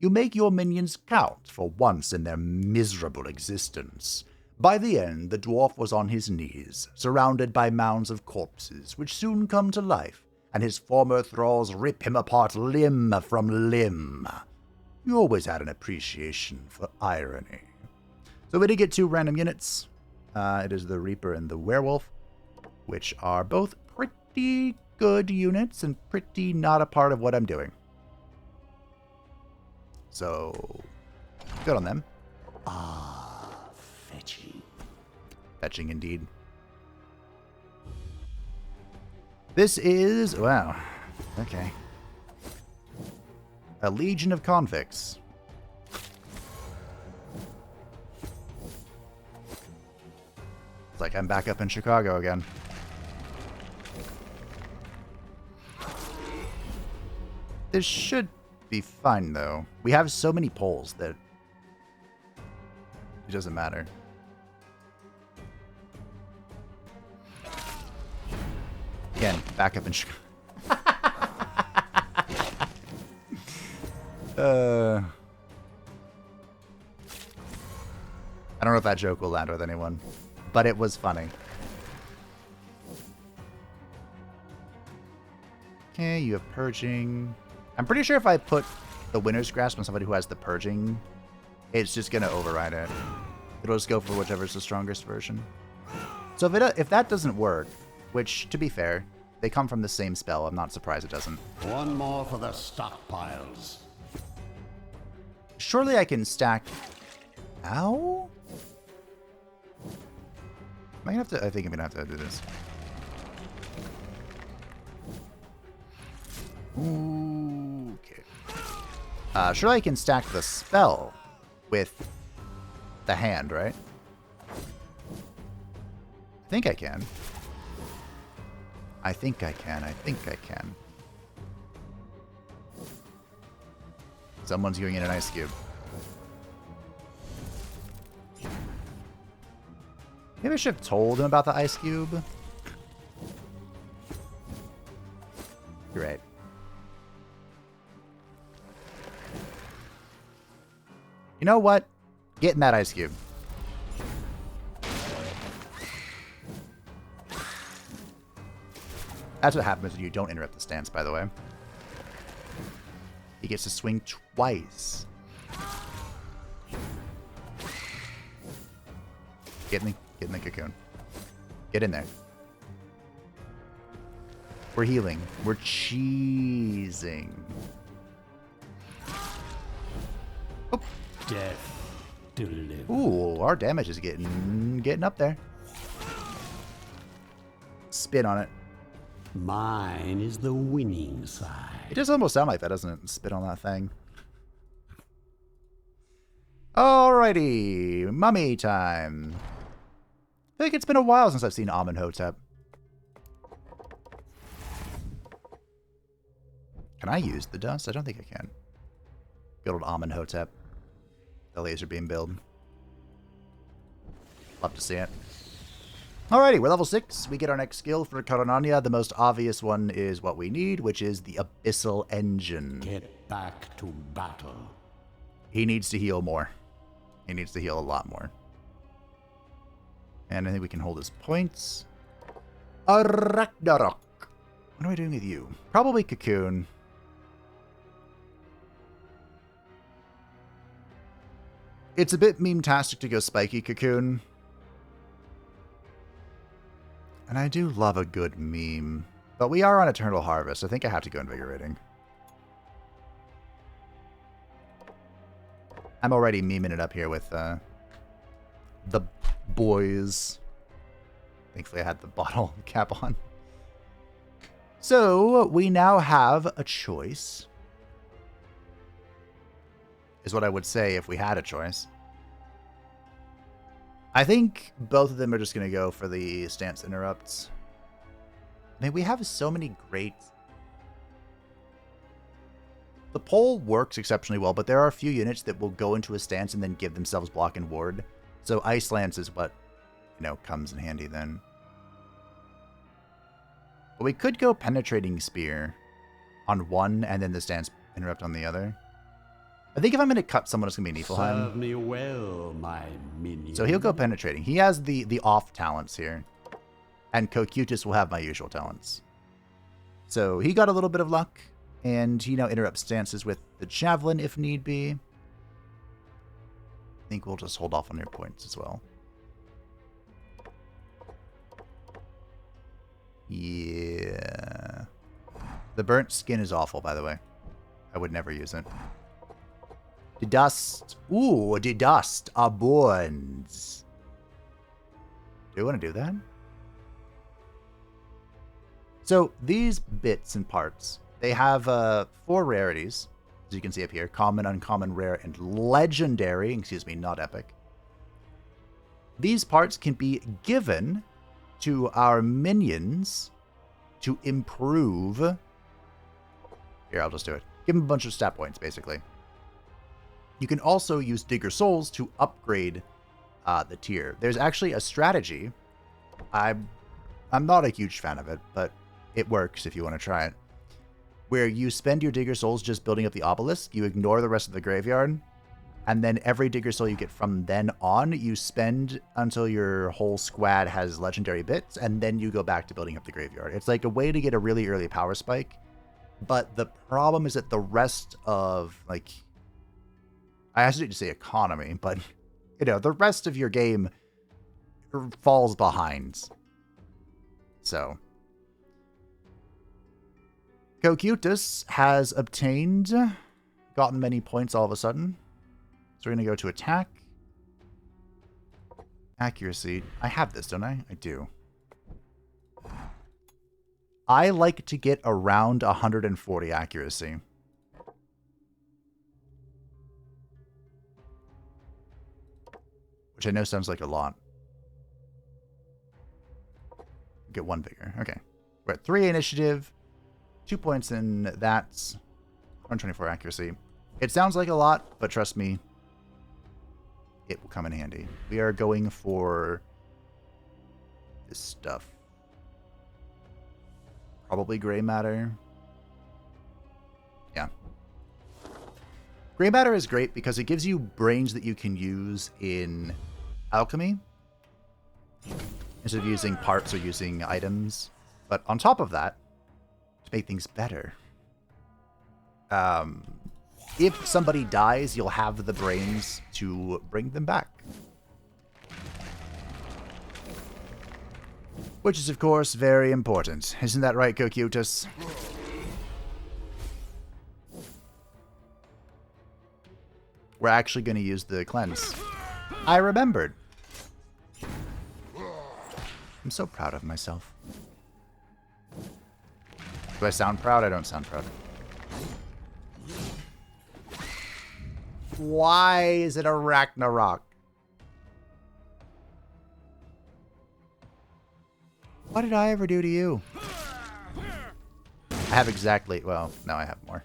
You make your minions count for once in their miserable existence. By the end, the dwarf was on his knees, surrounded by mounds of corpses, which soon come to life, and his former thralls rip him apart limb from limb. You always had an appreciation for irony. So we did get 2 random units. It is the Reaper and the Werewolf, which are both pretty good units and pretty not a part of what I'm doing. So, good on them. fetching. Fetching indeed. This is... Wow. Okay. A legion of convicts. It's like I'm back up in Chicago again. This should be fine, though. We have so many poles that it doesn't matter. Again, back up in Chicago. I don't know if that joke will land with anyone, but it was funny. Okay, you have purging. I'm pretty sure if I put the Winter's Grasp on somebody who has the purging, it's just going to override it. It'll just go for whichever's the strongest version. So if that doesn't work, which, to be fair, they come from the same spell, I'm not surprised it doesn't. One more for the stockpiles. Surely I can stack... Ow? Am I gonna have to... I think I'm gonna have to do this. Okay. Surely I can stack the spell with the hand, right? I think I can. I think I can. I think I can. Someone's going in an ice cube. Maybe I should have told him about the ice cube. You're right. You know what? Get in that ice cube. That's what happens when you don't interrupt the stance, by the way. He gets to swing twice. Get in the cocoon. Get in there. We're healing. We're cheesing. Oh. Death delivered. Ooh, our damage is getting up there. Spin on it. Mine is the winning side. It does almost sound like that, doesn't it? Spit on that thing. Alrighty, mummy time. I feel like it's been a while since I've seen Amenhotep. Can I use the dust? I don't think I can. Good old Amenhotep. The laser beam build. Love to see it. Alrighty, we're level 6. We get our next skill for Karananya. The most obvious one is what we need, which is the Abyssal Engine. Get back to battle. He needs to heal more. He needs to heal a lot more. And I think we can hold his points. Ragnarok. What am I doing with you? Probably Cocoon. It's a bit meme-tastic to go spiky Cocoon. And I do love a good meme. But we are on Eternal Harvest. I think I have to go Invigorating. I'm already memeing it up here with the boys. Thankfully I had the bottle cap on. So, we now have a choice. Is what I would say if we had a choice. I think both of them are just going to go for the stance interrupts. I mean, we have so many great... The pole works exceptionally well, but there are a few units that will go into a stance and then give themselves block and ward. So Ice Lance is what, comes in handy then. But we could go Penetrating Spear on one and then the stance interrupt on the other. I think if I'm going to cut someone, it's going to be Niflheim. Serve me well, my minion. So he'll go Penetrating. He has the off talents here. And Cocutus will have my usual talents. So he got a little bit of luck. And he now interrupts stances with the Javelin if need be. I think we'll just hold off on your points as well. Yeah. The burnt skin is awful, by the way. I would never use it. The dust. Ooh, the dust abounds. Do you want to do that? So, these bits and parts, they have 4 rarities, as you can see up here. Common, uncommon, rare, and legendary. Excuse me, not epic. These parts can be given to our minions to improve... Here, I'll just do it. Give them a bunch of stat points, basically. You can also use Digger Souls to upgrade the tier. There's actually a strategy. I'm not a huge fan of it, but it works if you want to try it. Where you spend your Digger Souls just building up the obelisk, you ignore the rest of the graveyard, and then every Digger Soul you get from then on, you spend until your whole squad has legendary bits, and then you go back to building up the graveyard. It's like a way to get a really early power spike, but the problem is that the rest of, like... I hesitate to say economy, but, the rest of your game falls behind. So... Cocutus has gotten many points all of a sudden. So we're going to go to attack. Accuracy. I have this, don't I? I do. I like to get around 140 accuracy. Which I know sounds like a lot. Get 1 vigor. Okay. We're at 3 initiative. 2 points in that's 124 accuracy. It sounds like a lot, but trust me, it will come in handy. We are going for this stuff. Probably gray matter. Yeah. Gray matter is great because it gives you brains that you can use in alchemy instead of using parts or using items. But on top of that, to make things better, if somebody dies, you'll have the brains to bring them back. Which is, of course, very important. Isn't that right, Cocutus? We're actually going to use the cleanse. I remembered. I'm so proud of myself. Do I sound proud? I don't sound proud. Why is it a Ragnarok? What did I ever do to you? I have exactly... Well, no, I have more.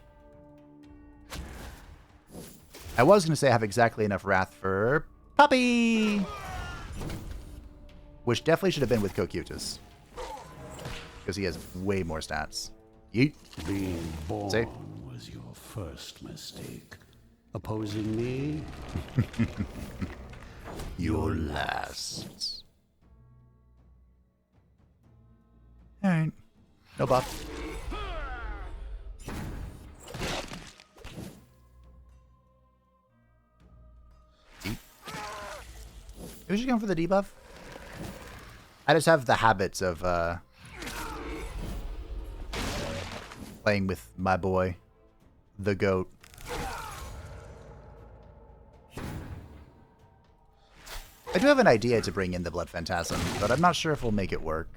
I was going to say I have exactly enough Wrath for Puppy! Which definitely should have been with Cocutus. Because he has way more stats. Yeet. Being born was your first mistake. Opposing me? Your last. Alright. No buff. Deep. Who's she going for the debuff? I just have the habits of playing with my boy, the goat. I do have an idea to bring in the Blood Phantasm, but I'm not sure if we'll make it work.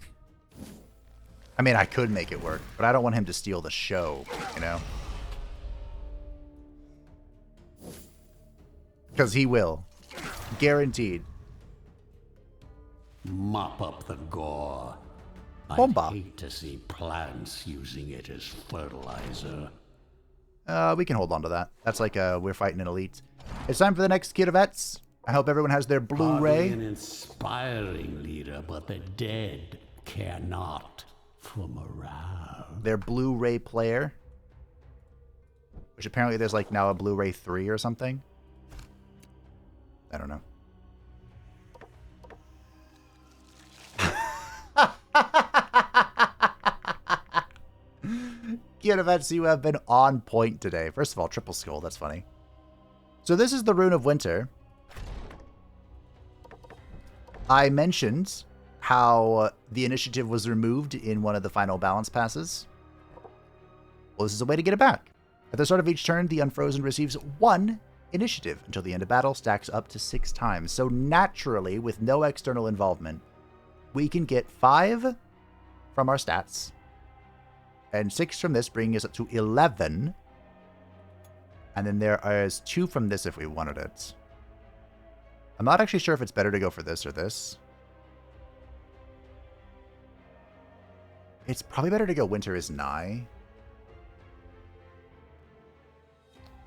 I mean, I could make it work, but I don't want him to steal the show, you know? Because he will. Guaranteed. Mop up the gore. Bomba. I'd hate to see plants using it as fertilizer. We can hold on to that. That's like we're fighting an elite. It's time for the next kid of vets. I hope everyone has their Blu-ray. An inspiring leader, but the dead care not for morale. Their Blu-ray player. Which apparently there's like now a Blu-ray 3 or something. I don't know. Kid of vets, you have been on point today. First of all, triple skull. That's funny. So this is the Rune of Winter. I mentioned how the initiative was removed in one of the final balance passes. Well, this is a way to get it back. At the start of each turn, the Unfrozen receives 1 initiative until the end of battle, stacks up to 6 times. So naturally, with no external involvement, we can get 5 from our stats and 6 from this, bringing us up to 11. And then there is 2 from this if we wanted it. I'm not actually sure if it's better to go for this or this. It's probably better to go Winter is Nigh.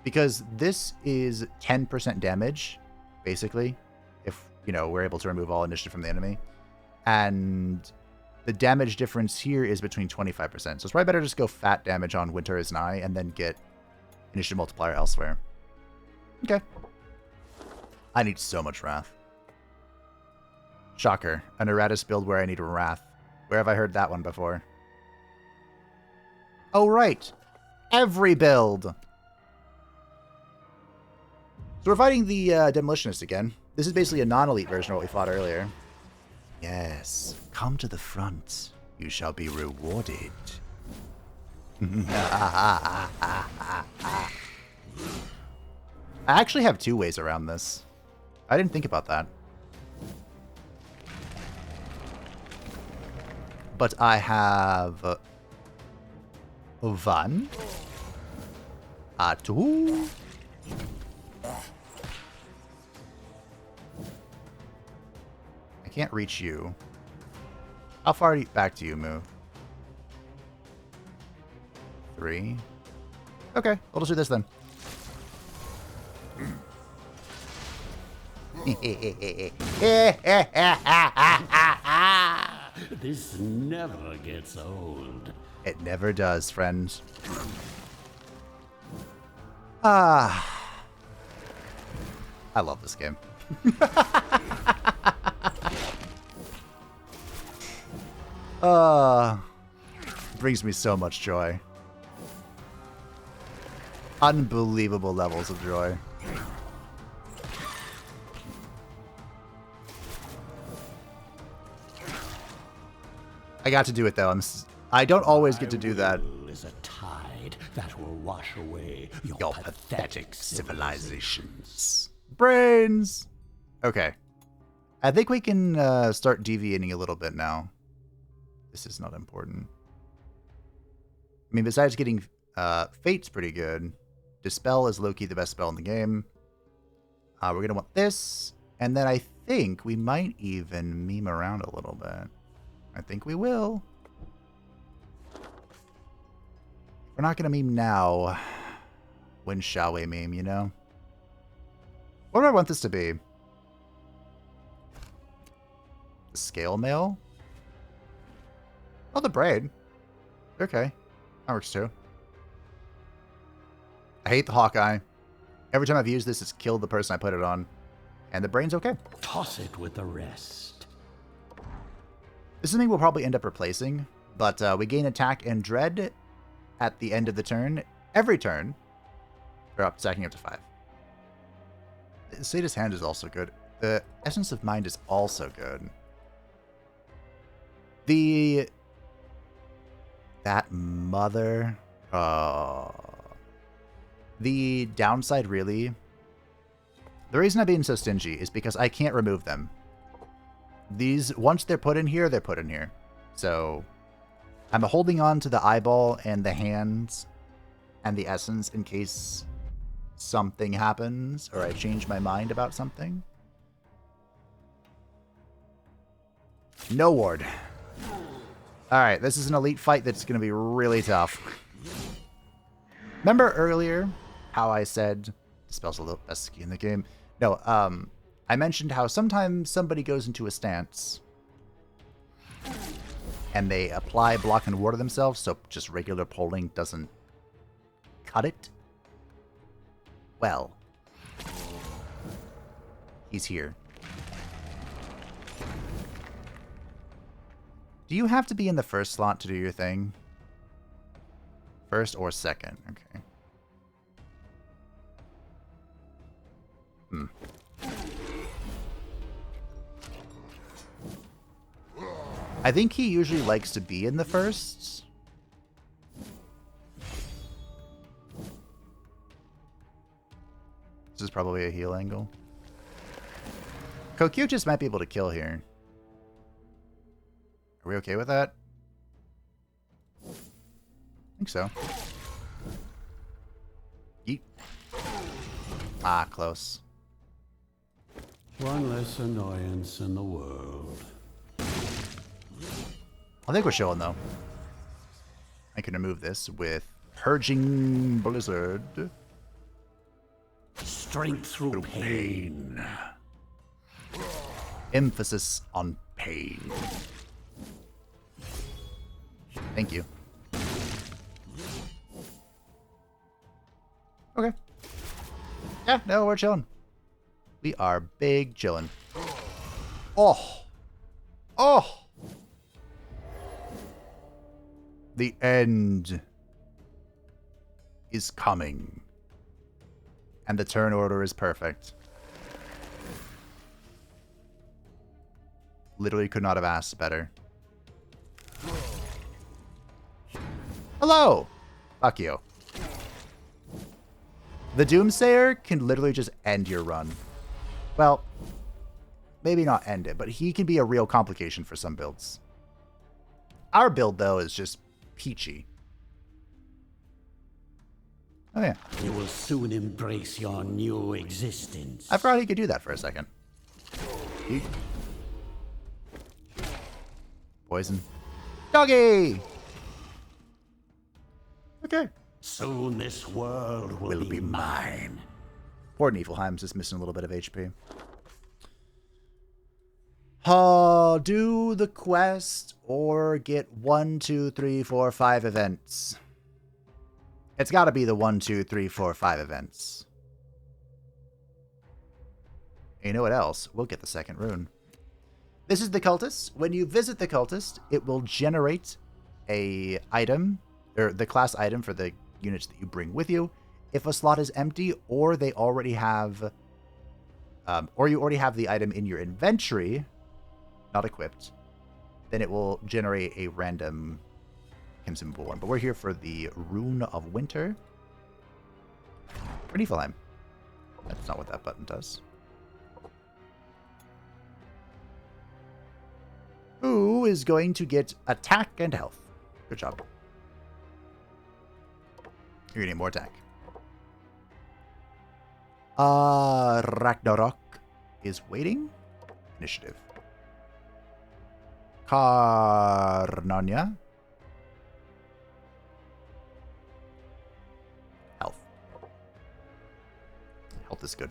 Because this is 10% damage, basically, if, you know, we're able to remove all initiative from the enemy. And the damage difference here is between 25%. So it's probably better to just go fat damage on Winter is Nigh and then get initiative multiplier elsewhere. Okay. I need so much Wrath. Shocker. An Iratus build where I need Wrath. Where have I heard that one before? Oh, right. Every build. So we're fighting the Demolitionist again. This is basically a non-elite version of what we fought earlier. Yes. Come to the front. You shall be rewarded. I actually have 2 ways around this. I didn't think about that. But I have 1, 2. I can't reach you. How far back do you move? 3. Okay, we'll just do this then. This never gets old. It never does, friends. I love this game. Brings me so much joy. Unbelievable levels of joy. I got to do it though. I don't always get to do that. Is a tide that will wash away Your pathetic civilizations. Brains! Okay. I think we can start deviating a little bit now. This is not important. I mean, besides getting Fate's pretty good. Dispel is low-key the best spell in the game. We're going to want this. And then I think we might even meme around a little bit. I think we will. We're not going to meme now. When shall we meme, you know? What do I want this to be? The scale mail? Oh, the braid. Okay. That works too. I hate the Hawkeye. Every time I've used this, it's killed the person I put it on. And the brain's okay. Toss it with the rest. This is something we'll probably end up replacing. But we gain attack and dread at the end of the turn. Every turn. Or stacking up to 5. The Sadist Hand is also good. The Essence of Mind is also good. That mother... The downside, really... The reason I'm being so stingy is because I can't remove them. These, once they're put in here, they're put in here. So, I'm holding on to the eyeball and the hands and the essence in case something happens or I change my mind about something. No ward. Alright, this is an elite fight that's going to be really tough. Remember earlier how I said... The spell's a little best in the game. No, I mentioned how sometimes somebody goes into a stance and they apply block and ward themselves, so just regular polling doesn't cut it. Well, he's here. Do you have to be in the first slot to do your thing? First or second? Okay. I think he usually likes to be in the first. This is probably a heal angle. Kokyu just might be able to kill here. Are we okay with that? I think so. Yeet. Ah, close. One less annoyance in the world. I think we're showing, though. I can remove this with Purging Blizzard. Strength through pain. Emphasis on pain. Thank you. Okay. Yeah, no, we're chilling. We are big chilling. Oh! Oh! The end is coming. And the turn order is perfect. Literally could not have asked better. Hello! Fuck you. The Doomsayer can literally just end your run. Well, maybe not end it, but he can be a real complication for some builds. Our build, though, is just peachy. Oh, yeah. You will soon embrace your new existence. I forgot he could do that for a second. Yeet. Poison. Doggy! Okay. Soon this world will be mine. Poor Niflheim's just missing a little bit of HP. Do the quest or get 1, 2, 3, 4, 5 events. It's got to be the 1, 2, 3, 4, 5 events. And you know what else? We'll get the second rune. This is the Cultist. When you visit the Cultist, it will generate a item, or the class item for the units that you bring with you. If a slot is empty, or they already have, or you already have the item in your inventory, not equipped, then it will generate a random consumable one. But we're here for the Rune of Winter. For Niflheim. That's not what that button does. Who is going to get attack and health? Good job. You're gonna need more attack. Ragnarok is waiting. Initiative. Karnanya. Health. Health is good.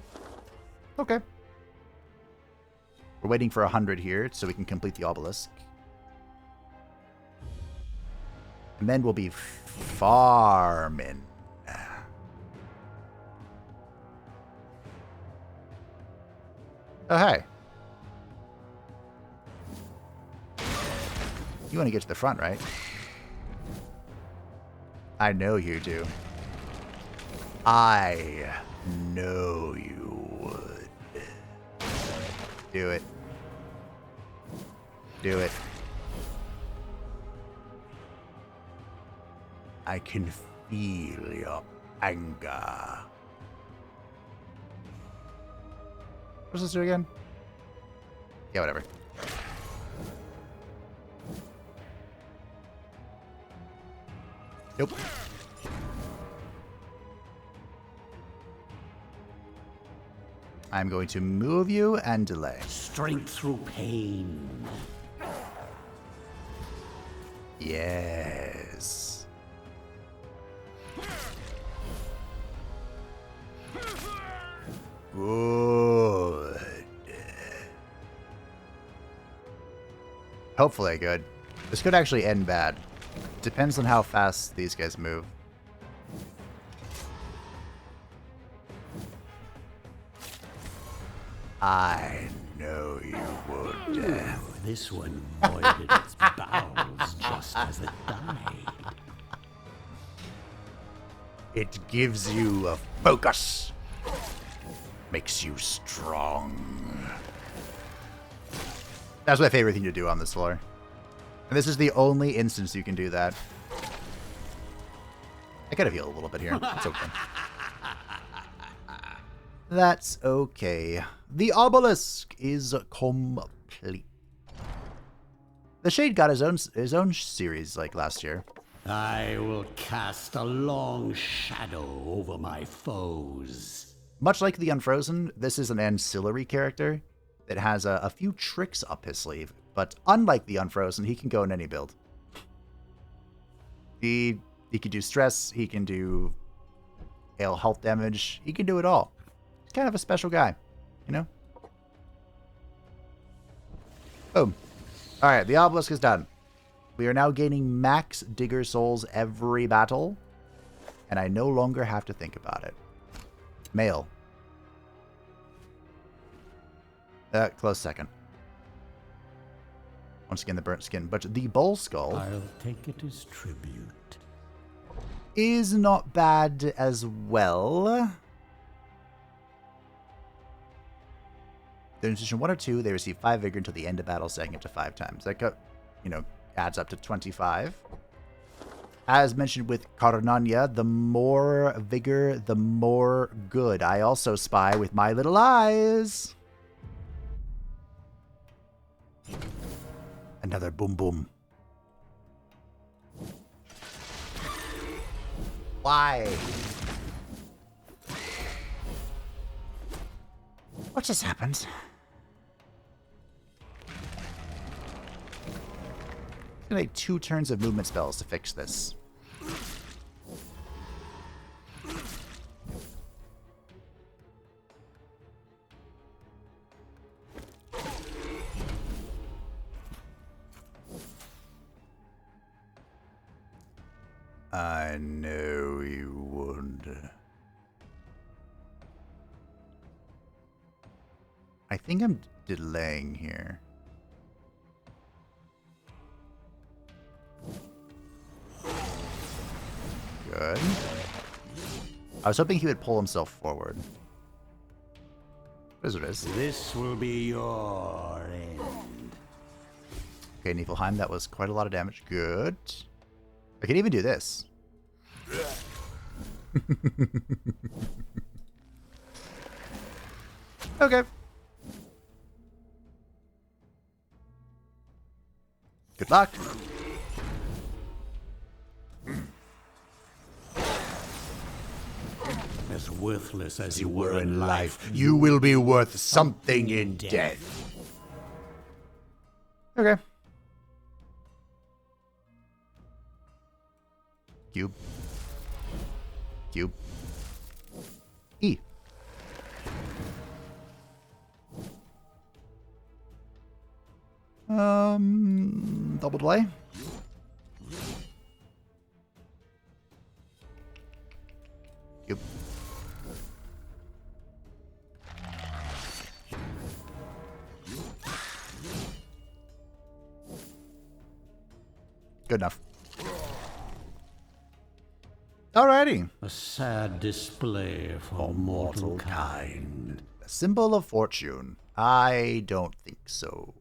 Okay. We're waiting for 100 here so we can complete the obelisk. And then we'll be farming. Oh, hey. You want to get to the front, right? I know you do. I know you would. Do it. Do it. I can feel your anger. What's this do again? Yeah, whatever. Nope. I'm going to move you and delay. Strength through pain. Yes. Good. Hopefully good. This could actually end bad. Depends on how fast these guys move. I know you would. This one voided its bowels just as it died. It gives you a focus. Makes you strong. That's my favorite thing to do on this floor. And this is the only instance you can do that. I gotta heal a little bit here. It's okay. That's okay. The obelisk is complete. The Shade got his own series like last year. I will cast a long shadow over my foes. Much like the Unfrozen, this is an ancillary character that has a few tricks up his sleeve. But unlike the Unfrozen, he can go in any build. He can do stress, he can do hail health damage, he can do it all. He's kind of a special guy, you know? Boom. Alright, the obelisk is done. We are now gaining max Digger Souls every battle, and I no longer have to think about it. Male. Close second. Once again, the burnt skin. But the bull skull... I'll take it as tribute. ...is not bad as well. During position 1 or 2, they receive 5 vigor until the end of battle, stacking it to 5 times. That, adds up to 25. As mentioned with Karnanya, the more vigor, the more good. I also spy with my little eyes. Another boom boom. Why? What just happened? It's gonna take 2 turns of movement spells to fix this. I know you would. I think I'm delaying here. Good. I was hoping he would pull himself forward. What is it? This will be your end. Okay, Niflheim, that was quite a lot of damage. Good. I can even do this. Okay. Good luck. as worthless as You were in life. You will be worth something in death. Okay. Cube. Cube. E. Double delay. Cube. Good enough. Alrighty. A sad display for mortal kind. A symbol of fortune. I don't think so.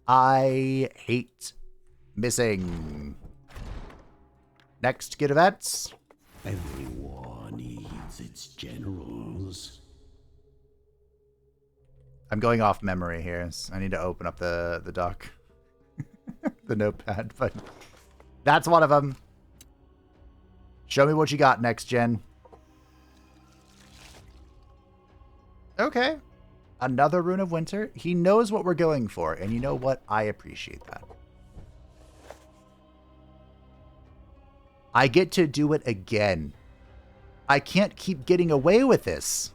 I hate missing. Next, get events. Every war needs its generals. I'm going off memory here. So I need to open up the doc. The notepad, but that's one of them. Show me what you got next gen. Okay. Another Rune of Winter. He knows what we're going for, and you know what? I appreciate that. I get to do it again. I can't keep getting away with this.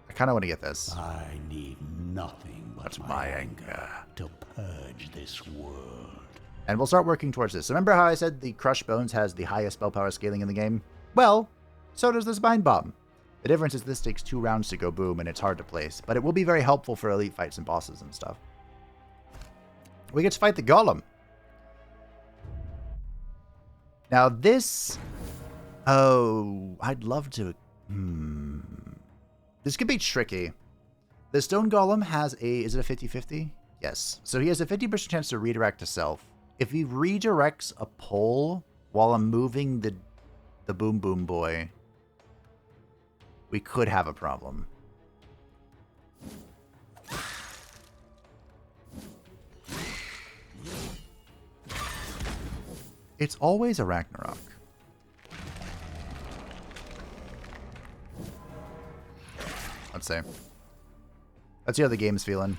I kind of want to get this. I need nothing but my anger to purge this world. And we'll start working towards this. Remember how I said the Crushed Bones has the highest spell power scaling in the game? Well, so does this Mind Bomb. The difference is this takes 2 rounds to go boom, and it's hard to place. But it will be very helpful for elite fights and bosses and stuff. We get to fight the Golem. Now this... Oh, I'd love to... This could be tricky. The Stone Golem has a... Is it a 50-50? Yes. So he has a 50% chance to redirect to self. If he redirects a pole while I'm moving the Boom Boom Boy, we could have a problem. It's always a Ragnarok. Let's see. Let's see how the game's feeling.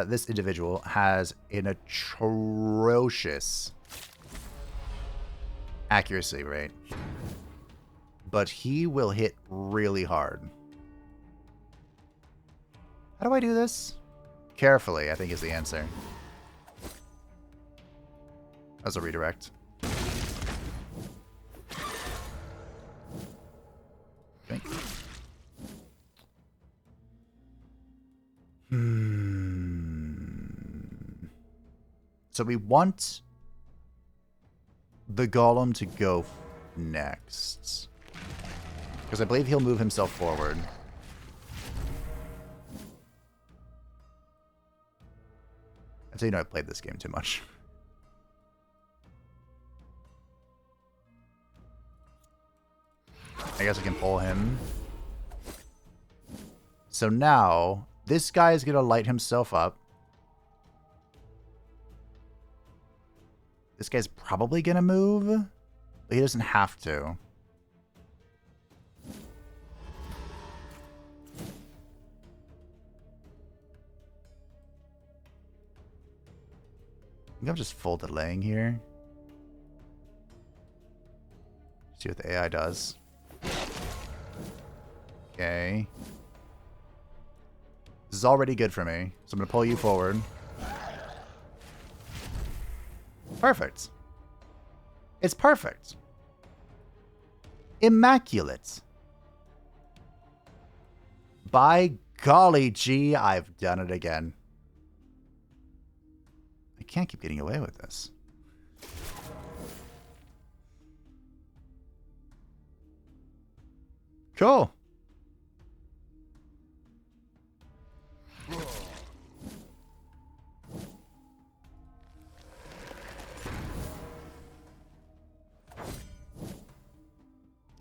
This individual has an atrocious accuracy rate, but he will hit really hard. How do I do this? Carefully, I think is the answer. As a redirect. Okay. So we want the Golem to go next. Because I believe he'll move himself forward. I'd say, you know, I played this game too much. I guess I can pull him. So now, this guy is going to light himself up. This guy's probably going to move, but he doesn't have to. I think I'm just full delaying here. See what the AI does. Okay. This is already good for me, so I'm going to pull you forward. Perfect. It's perfect. Immaculate. By golly gee, I've done it again. I can't keep getting away with this. Cool.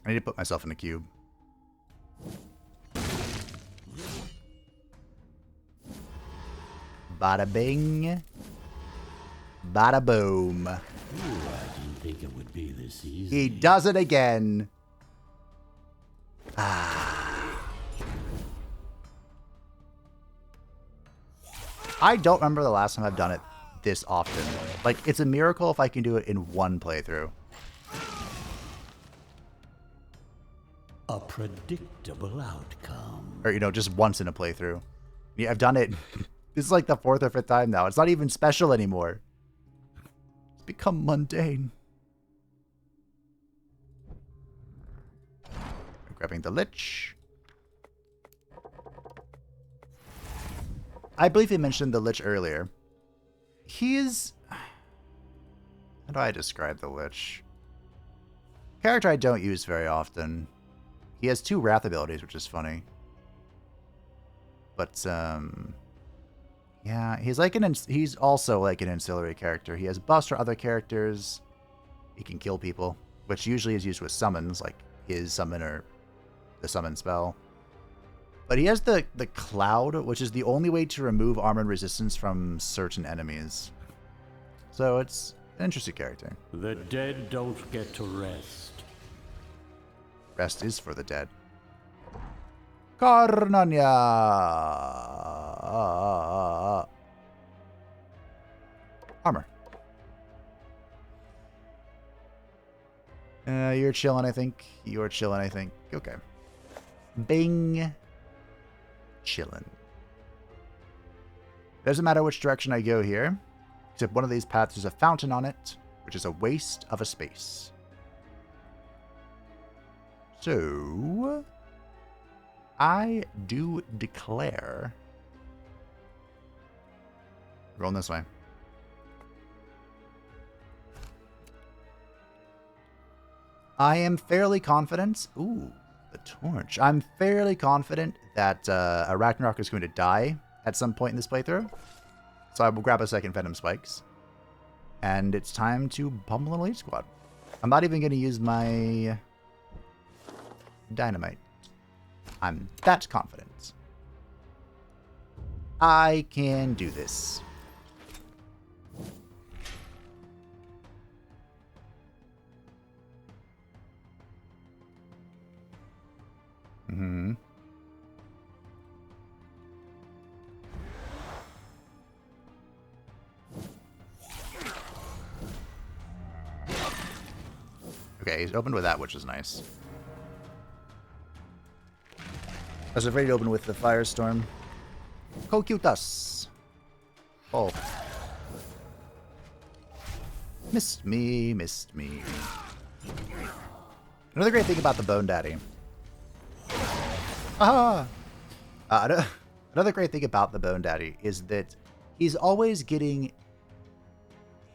I need to put myself in a cube. Bada bing. Bada boom. I didn't think it would be this easy. He does it again. I don't remember the last time I've done it this often. Like, it's a miracle if I can do it in one playthrough. A predictable outcome. Or, you know, just once in a playthrough. Yeah, I've done it. This is like the 4th or 5th time now. It's not even special anymore. It's become mundane. Grabbing the Lich. I believe he mentioned the Lich earlier. He is... How do I describe the Lich? Character I don't use very often. He has 2 Wrath abilities, which is funny. But, yeah, he's also like an ancillary character. He has buffs for other characters. He can kill people, which usually is used with summons, like his summon or the summon spell. But he has the Cloud, which is the only way to remove armored resistance from certain enemies. So it's an interesting character. The dead don't get to rest. Rest is for the dead. Karnanya! Armor. You're chilling, I think. You're chilling, I think. Okay. Bing. Chillin'. Doesn't matter which direction I go here, except one of these paths has a fountain on it, which is a waste of a space. So, I do declare... Rolling this way. I am fairly confident... Ooh, the torch. I'm fairly confident that a Ragnarok is going to die at some point in this playthrough. So I will grab a second Venom Spikes. And it's time to pummel an Elite Squad. I'm not even going to use my... Dynamite. I'm that confident. I can do this. Okay, he's opened with that, which is nice. I was afraid to open with the Firestorm. Cocutus. Oh. Missed me, missed me. Another great thing about the Bone Daddy. Aha! Another great thing about the Bone Daddy is that he's always getting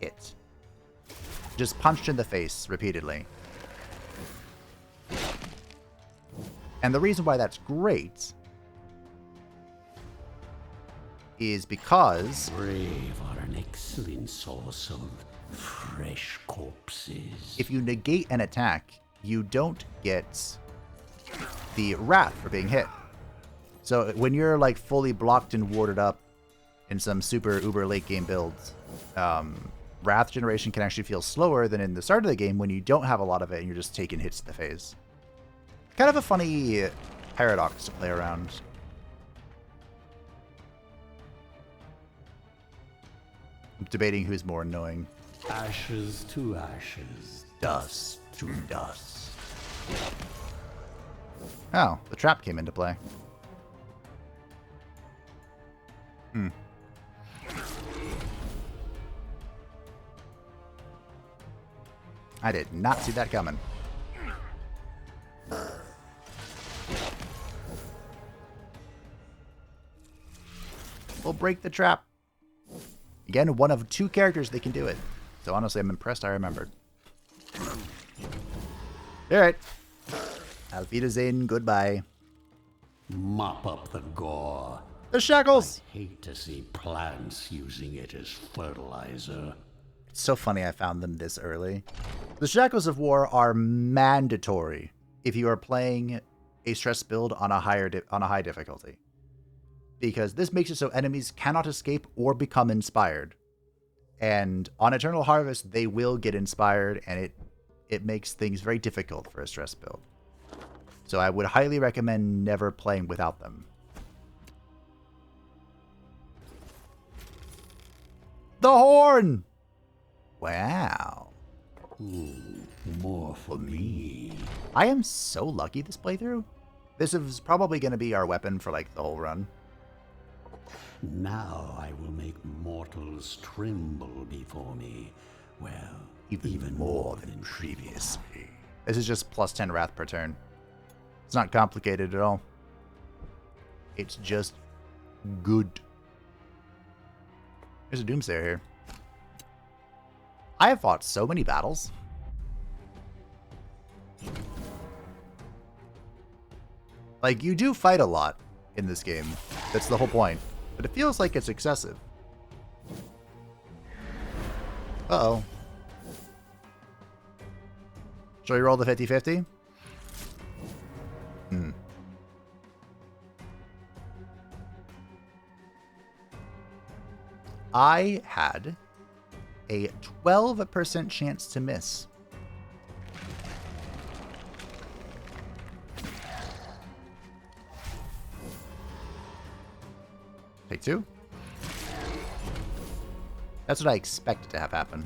hit. Just punched in the face repeatedly. And the reason why that's great is because... Brave are an excellent source of fresh corpses. If you negate an attack, you don't get the Wrath for being hit. So when you're like fully blocked and warded up in some super uber late game builds, Wrath generation can actually feel slower than in the start of the game when you don't have a lot of it and you're just taking hits to the face. Kind of a funny paradox to play around. I'm debating who's more annoying. Ashes to ashes. Dust to dust. Oh, the trap came into play. I did not see that coming. We'll break the trap. Again, one of 2 characters that can do it. So honestly, I'm impressed I remembered. Alright. Auf Wiedersehen, goodbye. Mop up the gore. The shackles! I hate to see plants using it as fertilizer. It's so funny I found them this early. The Shackles of War are mandatory if you are playing a stress build on a high difficulty. Because this makes it so enemies cannot escape or become inspired. And on Eternal Harvest, they will get inspired, and it makes things very difficult for a stress build. So I would highly recommend never playing without them. The horn! Wow. Ooh, more for me. I am so lucky this playthrough. This is probably going to be our weapon for, like, the whole run. Now I will make mortals tremble before me. Well, even more than previously. This is just plus 10 wrath per turn. It's not complicated at all. It's just good. There's a Doomsayer here. I have fought so many battles. Like, you do fight a lot in this game. That's the whole point. But it feels like it's excessive. Uh-oh. Shall we roll the 50-50? I had a 12% chance to miss. Take 2. That's what I expected to have happen.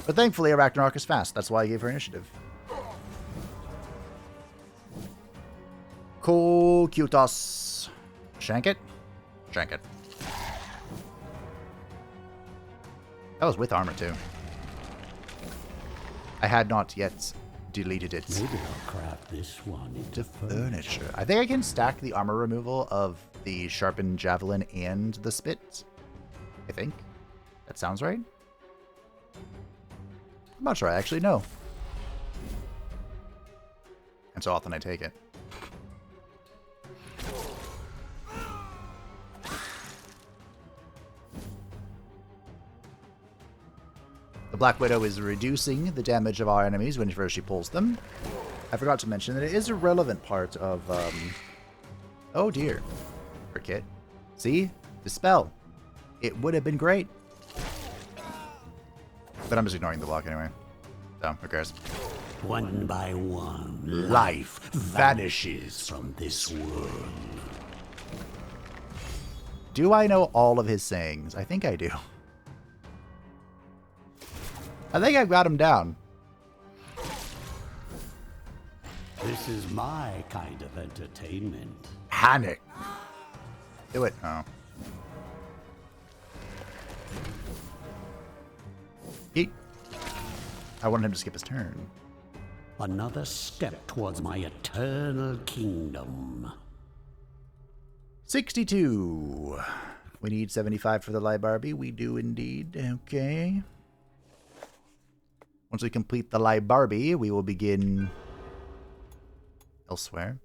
But thankfully, Ragnarok is fast. That's why I gave her initiative. Cool, Kutos. Shank it? Shank it. That was with armor, too. I had not yet deleted it. Maybe I'll craft this one into Furniture. I think I can stack the armor removal of the sharpened javelin and the spit. I think. That sounds right. I'm not sure I actually know. And so often I take it. The Black Widow is reducing the damage of our enemies whenever she pulls them. I forgot to mention that it is a relevant part of, oh dear. For Kit. See? Dispel. It would have been great. But I'm just ignoring the block anyway. So, who cares? One by one, Life vanishes from this world. Do I know all of his sayings? I think I do. I think I've got him down. This is my kind of entertainment. Panic. Do it. Oh. Yeet. I wanted him to skip his turn. Another step towards my eternal kingdom. 62. We need 75 for the Libarby. We do indeed. Okay. Once we complete the Libarby, we will begin elsewhere.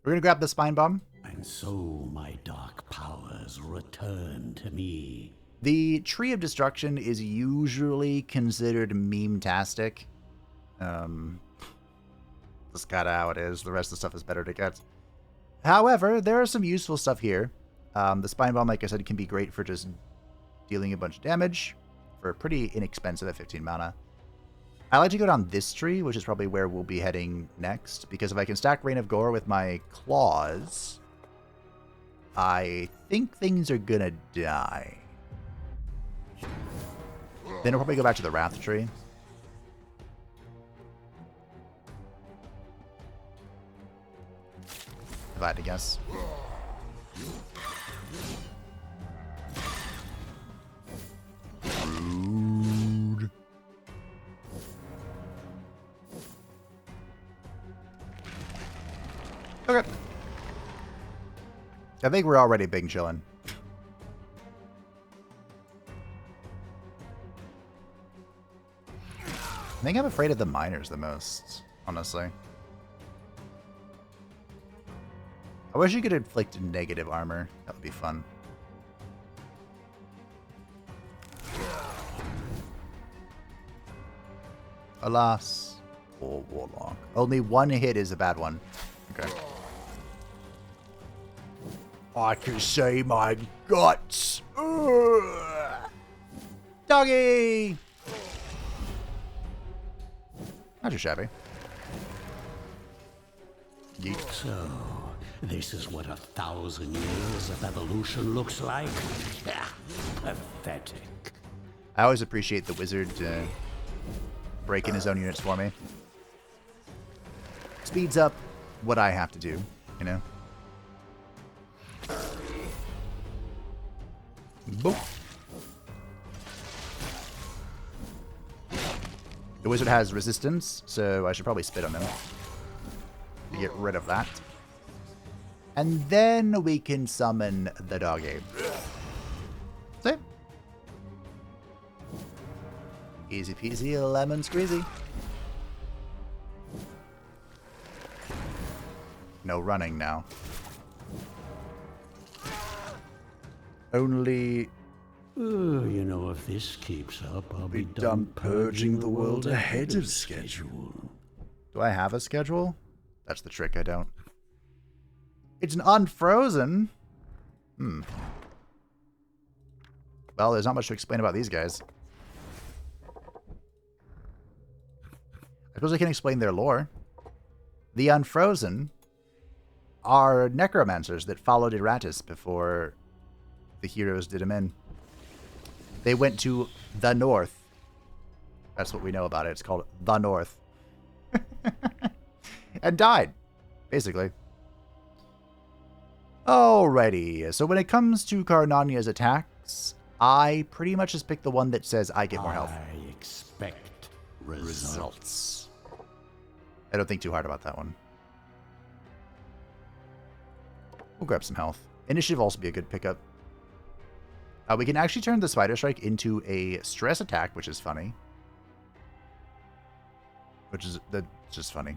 We're going to grab the Spine Bomb. And so my dark powers return to me. The Tree of Destruction is usually considered meme-tastic. That's kind of how it is. The rest of the stuff is better to get. However, there is some useful stuff here. The Spine Bomb, like I said, can be great for just dealing a bunch of damage for pretty inexpensive at 15 mana. I like to go down this tree, which is probably where we'll be heading next, because if I can stack Rain of Gore with my claws, I think things are gonna die. Then we'll probably go back to the Wrath tree. If I had to guess. Rude. Okay. I think we're already big chillin'. I think I'm afraid of the miners the most, honestly. I wish you could inflict negative armor. That would be fun. Alas. Oh, Warlock. Only one hit is a bad one. Okay. I can see my guts. Ugh. Doggy! Not too shabby. Yeet. So, this is what 1,000 years of evolution looks like? Pathetic. I always appreciate the wizard breaking his own units for me. Speeds up what I have to do, you know? Boop. The wizard has resistance, so I should probably spit on him to get rid of that. And then we can summon the doggy. See? Easy peasy, lemon squeezy. No running now. Only... You know, if this keeps up, I'll be done purging the world ahead of schedule. Do I have a schedule? That's the trick, I don't. It's an Unfrozen? Well, there's not much to explain about these guys. I suppose I can explain their lore. The Unfrozen are necromancers that followed Iratus before the heroes did him in. They went to the North. That's what we know about it. It's called the North. And died, basically. Alrighty, so when it comes to Karnania's attacks, I pretty much just pick the one that says I get more health. I expect results. I don't think too hard about that one. We'll grab some health. Initiative will also be a good pickup. We can actually turn the Spider Strike into a stress attack, which is funny. That's just funny.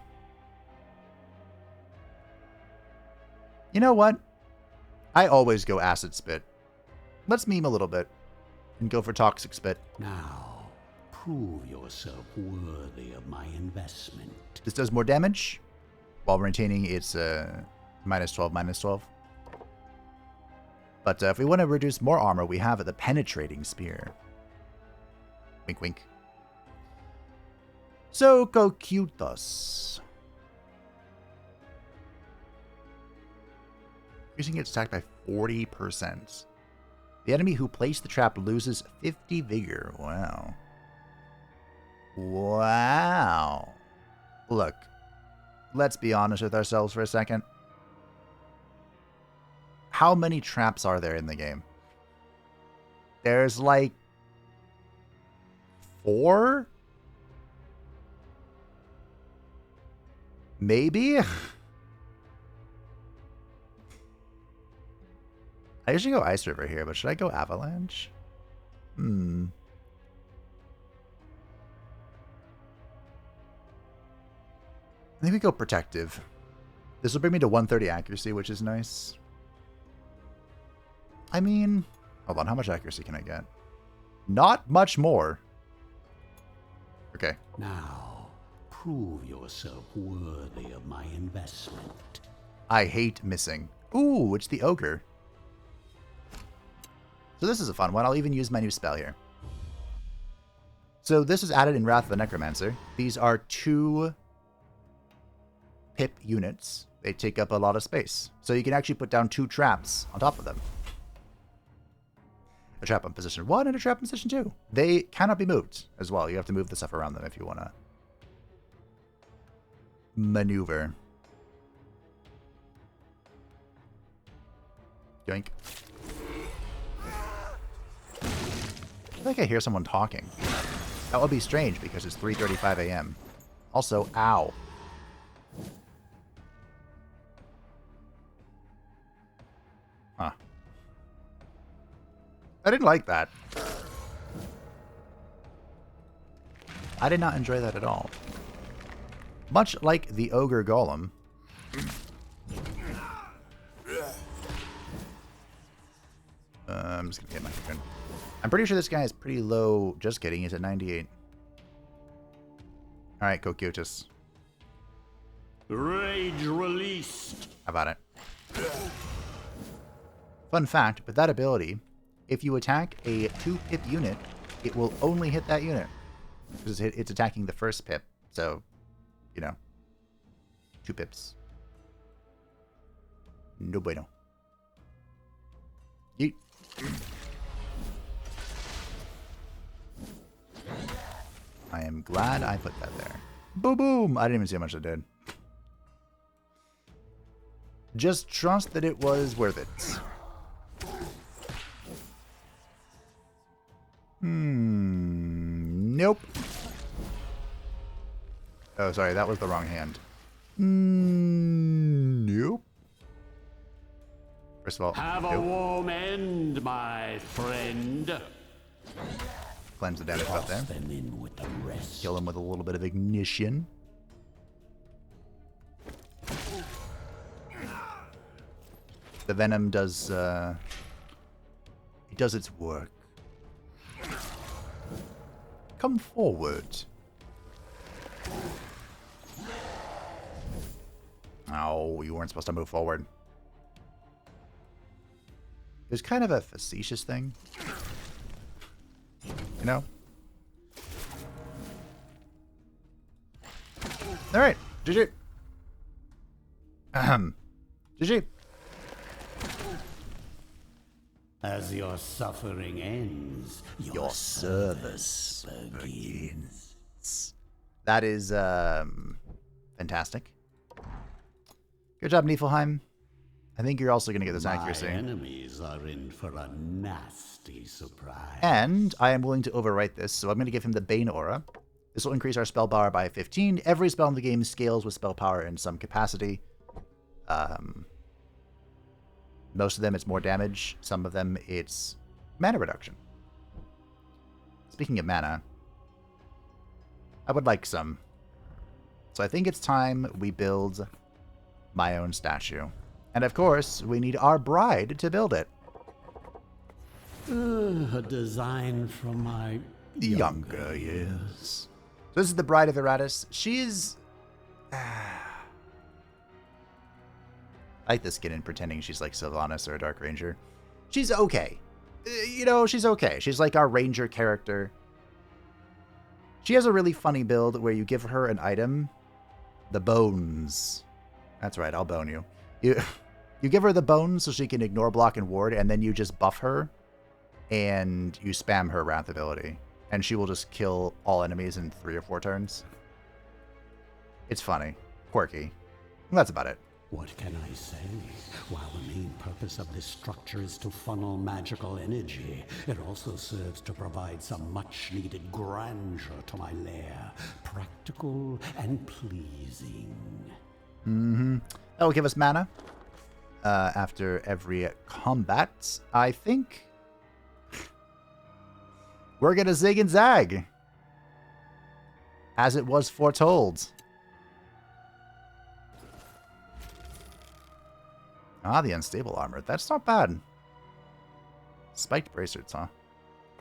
You know what? I always go Acid Spit. Let's meme a little bit and go for Toxic Spit. Now, prove yourself worthy of my investment. This does more damage while maintaining its -12/-12. But if we want to reduce more armor, we have the Penetrating Spear. Wink, wink. So, Cocutus. Increasing its attack by 40%. The enemy who placed the trap loses 50 vigor. Wow. Wow. Look, let's be honest with ourselves for a second. How many traps are there in the game? There's like 4? Maybe? I usually go Ice River here, but should I go Avalanche? I think we go Protective. This will bring me to 130 accuracy, which is nice. I mean, hold on, how much accuracy can I get? Not much more. Okay. Now, prove yourself worthy of my investment. I hate missing. Ooh, it's the Ogre. So this is a fun one. I'll even use my new spell here. So this is added in Wrath of the Necromancer. These are 2 pip units. They take up a lot of space. So you can actually put down 2 traps on top of them. A trap on position 1 and a trap on position 2. They cannot be moved as well. You have to move the stuff around them if you want to maneuver. Yoink. I feel like I hear someone talking. That would be strange because it's 3:35 a.m. Also, ow. Huh. I didn't like that. I did not enjoy that at all. Much like the Ogre Golem. I'm just gonna get my turn. I'm pretty sure this guy is pretty low. Just kidding, he's at 98. Alright, Cocutus. Rage released. How about it? Fun fact, with that ability, if you attack a 2-pip unit, it will only hit that unit. Because it's attacking the first pip. So, 2 pips. No bueno. Yeet. I am glad I put that there. Boom, boom! I didn't even see how much I did. Just trust that it was worth it. Nope. Oh, sorry, that was the wrong hand. Nope. First of all, have a warm end, my friend. Cleanse the damage out there. Them in with the rest. Kill him with a little bit of ignition. The venom does, it does its work. Come forward. Oh, you weren't supposed to move forward. There's kind of a facetious thing. You know? Alright, GG. GG. As your suffering ends, your service begins. That is fantastic. Good job, Niflheim. I think you're also going to get this accuracy. My enemies are in for a nasty surprise. And I am willing to overwrite this, so I'm going to give him the Bane Aura. This will increase our spell power by 15. Every spell in the game scales with spell power in some capacity. Most of them, it's more damage. Some of them, it's mana reduction. Speaking of mana, I would like some. So I think it's time we build my own statue. And of course, we need our bride to build it. A design from my Younger years. So this is the bride of Iratus. She's... I like the skin and pretending she's like Sylvanas or a Dark Ranger. She's okay. She's okay. She's like our Ranger character. She has a really funny build where you give her an item. The bones. That's right, I'll bone you. You give her the bones so she can ignore, block, and ward, and then you just buff her, and you spam her Wrath ability. And she will just kill all enemies in 3 or 4 turns. It's funny. Quirky. That's about it. What can I say? While the main purpose of this structure is to funnel magical energy, it also serves to provide some much-needed grandeur to my lair. Practical and pleasing. That will give us mana after every combat. I think we're going to zig and zag, as it was foretold. Ah, the unstable armor. That's not bad. Spiked bracers, huh?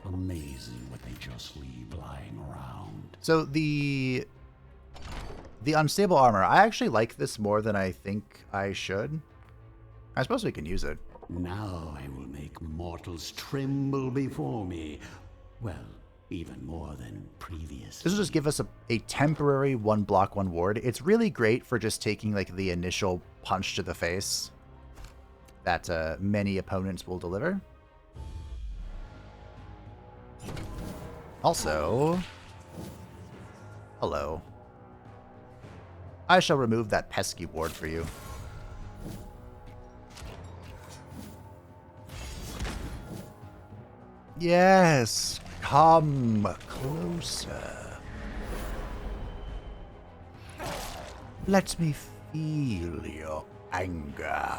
Amazing what they just leave lying around. So the unstable armor, I actually like this more than I think I should. I suppose we can use it. Now I will make mortals tremble before me. Well, even more than previously. This will just give us a temporary 1 block, 1 ward. It's really great for just taking like the initial punch to the face that many opponents will deliver. Also, hello. I shall remove that pesky ward for you. Yes, come closer. Let me feel your anger.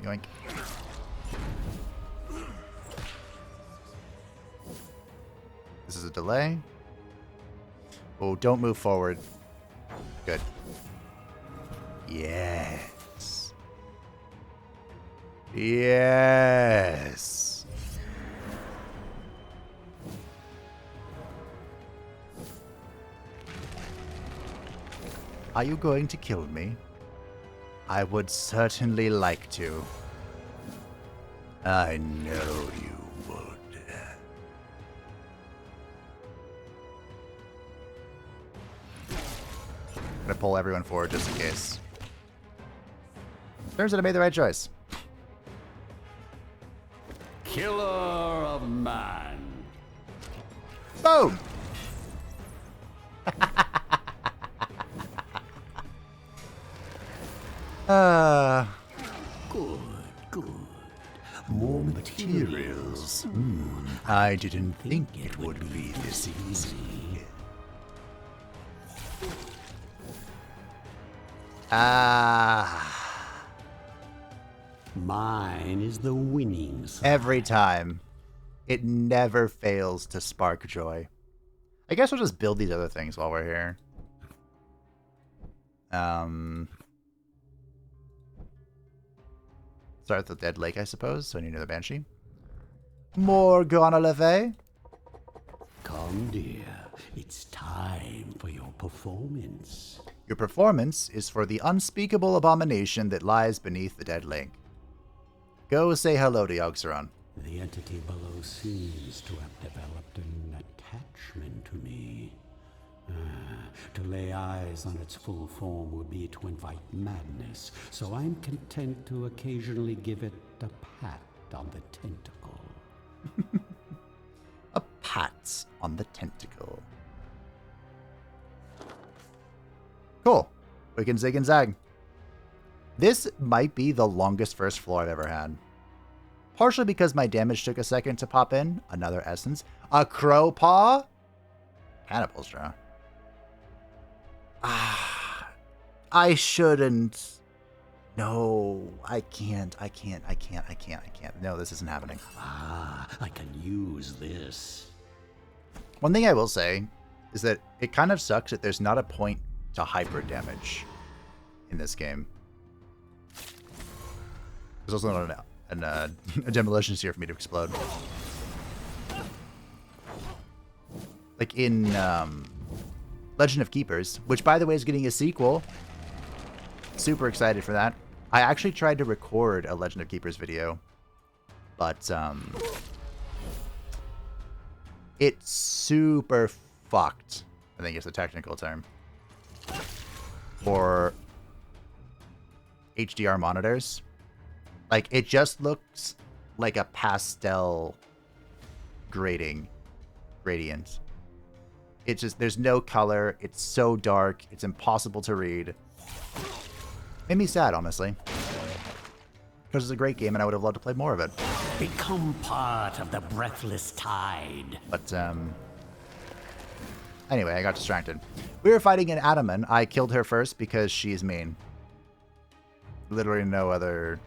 Yoink. This is a delay. Oh, don't move forward. Good. Yes. Yes. Are you going to kill me? I would certainly like to. I know you would. I'm gonna pull everyone forward just in case. Turns out I made the right choice. Killer of man. Boom! Good, good. More materials. I didn't think it would be this easy. Mine is the winning side. Every time. It never fails to spark joy. I guess we'll just build these other things while we're here. Start with the Dead Lake, I suppose, so I need another Banshee. Morgana Leve. Come, dear. It's time for your performance. Your performance is for the unspeakable abomination that lies beneath the Dead Lake. Go say hello to Yogg-Saron. The entity below seems to have developed an attachment to me. To lay eyes on its full form would be to invite madness, so I'm content to occasionally give it a pat on the tentacle. A pat on the tentacle. Cool. We can zig and zag. This might be the longest first floor I've ever had. Partially because my damage took a second to pop in. Another essence. A crow paw? Cannibals draw. I shouldn't. No, I can't. No, this isn't happening. I can use this. One thing I will say is that it kind of sucks that there's not a point to hyper damage in this game. There's also not a demolition sphere for me to explode. Like in Legend of Keepers, which by the way is getting a sequel. Super excited for that. I actually tried to record a Legend of Keepers video, but it's super fucked, I think is the technical term, for HDR monitors. Like, it just looks like a pastel gradient. It's just, there's no color. It's so dark. It's impossible to read. Made me sad, honestly. Because it's a great game and I would have loved to play more of it. Become part of the breathless tide. But, anyway, I got distracted. We were fighting an Ataman. I killed her first because she's mean. Literally no other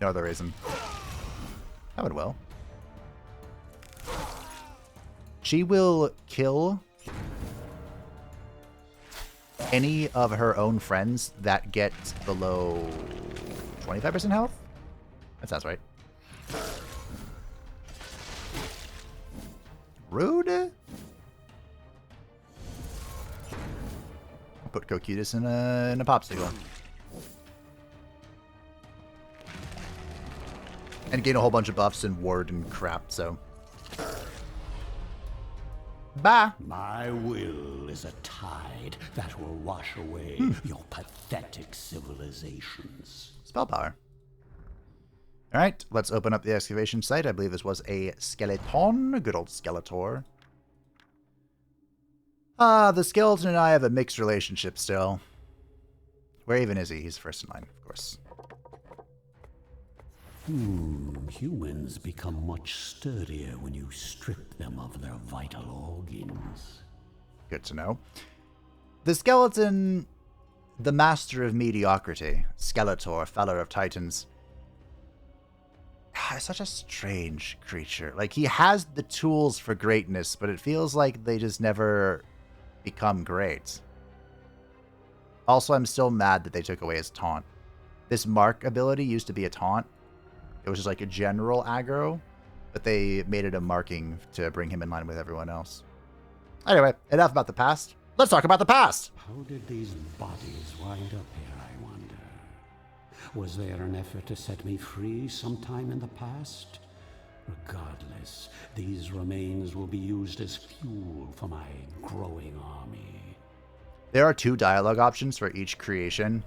reason. That would well. She will kill any of her own friends that get below 25% health? That sounds right. Rude? I'll put Cocutus in a popsicle. And gain a whole bunch of buffs and ward and crap, so. Bye. My will is a tide that will wash away your pathetic civilizations. Spell power. Alright, let's open up the excavation site. I believe this was a skeleton. A good old Skeletor. The skeleton and I have a mixed relationship still. Where even is he? He's first in line, of course. Humans become much sturdier when you strip them of their vital organs. Good to know. The skeleton, the master of mediocrity, Skeletor, feller of titans, is such a strange creature. Like, he has the tools for greatness, but it feels like they just never become great. Also, I'm still mad that they took away his taunt. This mark ability used to be a taunt. It was just like a general aggro, but they made it a marking to bring him in line with everyone else. Anyway, enough about the past. Let's talk about the past. How did these bodies wind up here, I wonder? Was there an effort to set me free sometime in the past? Regardless, these remains will be used as fuel for my growing army. There are 2 dialogue options for each creation.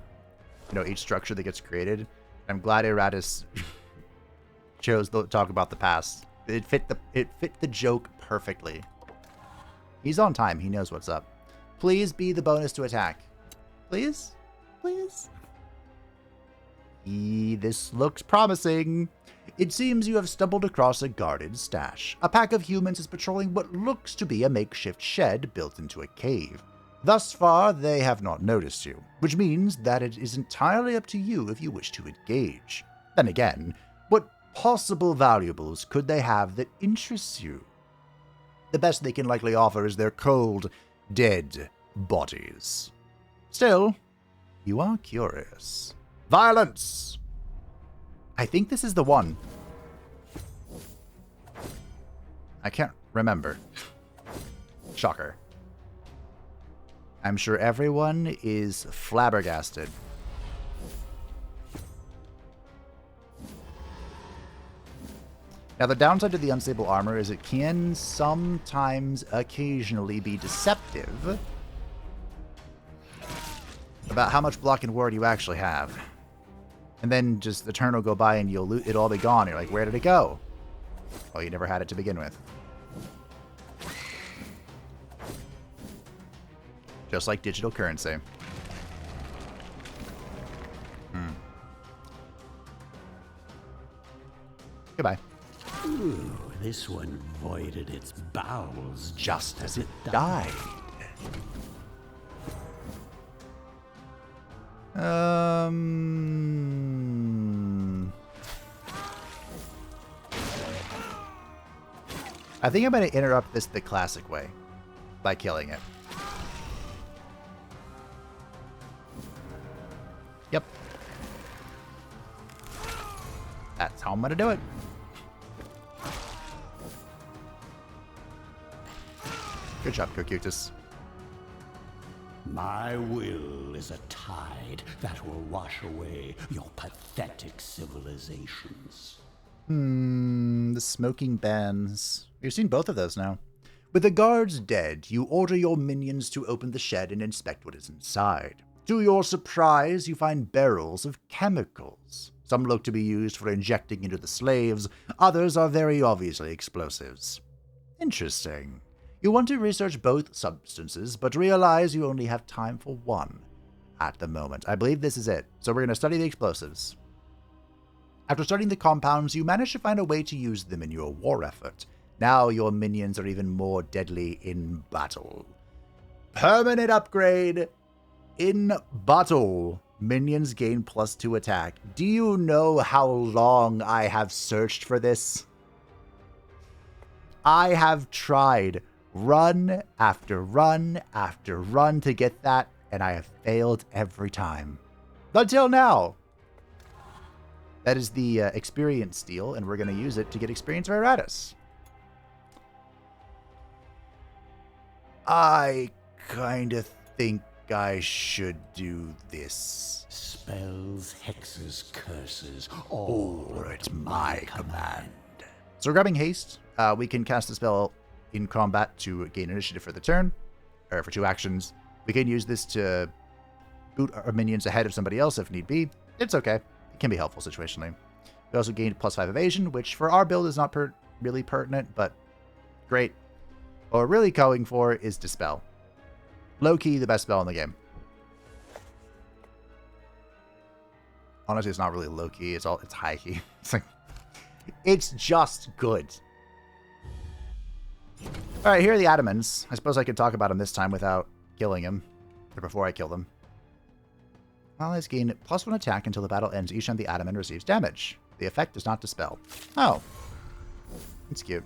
Each structure that gets created. I'm glad Iratus chose to talk about the past. It fit the joke perfectly. He's on time. He knows what's up. Please be the bonus to attack. Please? Please? This looks promising. It seems you have stumbled across a guarded stash. A pack of humans is patrolling what looks to be a makeshift shed built into a cave. Thus far, they have not noticed you, which means that it is entirely up to you if you wish to engage. Then again, what possible valuables could they have that interests you? The best they can likely offer is their cold, dead bodies. Still, you are curious. Violence! I think this is the one. I can't remember. Shocker. I'm sure everyone is flabbergasted. Now, the downside to the unstable armor is it can sometimes occasionally be deceptive about how much block and ward you actually have. And then just the turn will go by and it'll all be gone. You're like, where did it go? Well, you never had it to begin with. Just like digital currency. Goodbye. Ooh, this one voided its bowels Just as it died. I think I'm going to interrupt this the classic way by killing it. Yep. That's how I'm going to do it. Good job, Cocutus. My will is a tide that will wash away your pathetic civilizations. The smoking bands. We've seen both of those now. With the guards dead, you order your minions to open the shed and inspect what is inside. To your surprise, you find barrels of chemicals. Some look to be used for injecting into the slaves, others are very obviously explosives. Interesting. You want to research both substances, but realize you only have time for one at the moment. I believe this is it. So we're going to study the explosives. After studying the compounds, you manage to find a way to use them in your war effort. Now your minions are even more deadly in battle. Permanent upgrade in battle. Minions gain +2 attack. Do you know how long I have searched for this? I have tried run after run after run to get that, and I have failed every time. Until now. That is the experience steal, and we're going to use it to get experience for Iratus. I kind of think I should do this. Spells, hexes, curses, or at my command. So we're grabbing haste. We can cast the spell in combat to gain initiative for the turn, or for 2 actions. We can use this to boot our minions ahead of somebody else if need be. It's okay. It can be helpful situationally. We also gained +5 evasion, which for our build is not really pertinent, but great. What we're really going for is Dispel. Low-key, the best spell in the game. Honestly, it's not really low-key. It's high-key. It's just good. All right, here are the Adamants. I suppose I could talk about him this time without killing him, or before I kill them. Allies gain +1 attack until the battle ends each time the Adamant receives damage. The effect does not dispel. Oh. It's cute.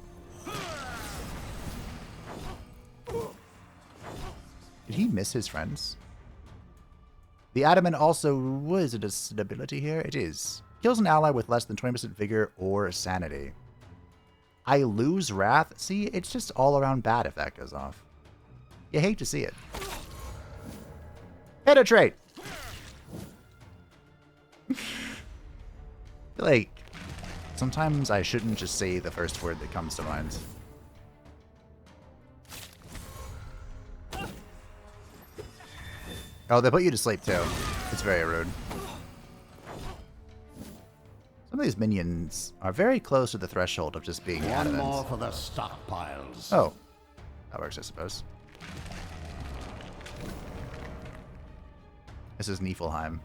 Did he miss his friends? The Adamant also... is it an ability here? It is. Kills an ally with less than 20% vigor or sanity. I lose wrath? See, it's just all around bad if that goes off. You hate to see it. Penetrate! Like, sometimes I shouldn't just say the first word that comes to mind. Oh, they put you to sleep too. It's very rude. Some of these minions are very close to the threshold of just being adamant. One more for the stockpiles. Oh. That works, I suppose. This is Niflheim.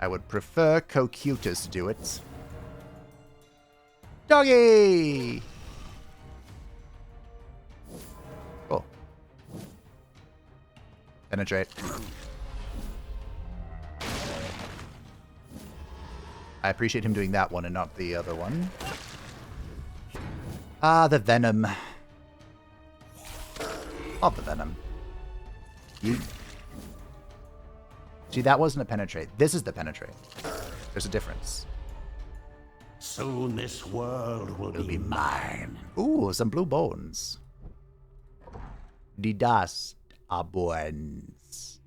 I would prefer Cocutus do it. Doggy! Cool. Penetrate. I appreciate him doing that one and not the other one. Ah, the venom. Love the venom. You... See, that wasn't a penetrate. This is the penetrate. There's a difference. Soon this world will be mine. Ooh, some blue bones. Die dust are bones.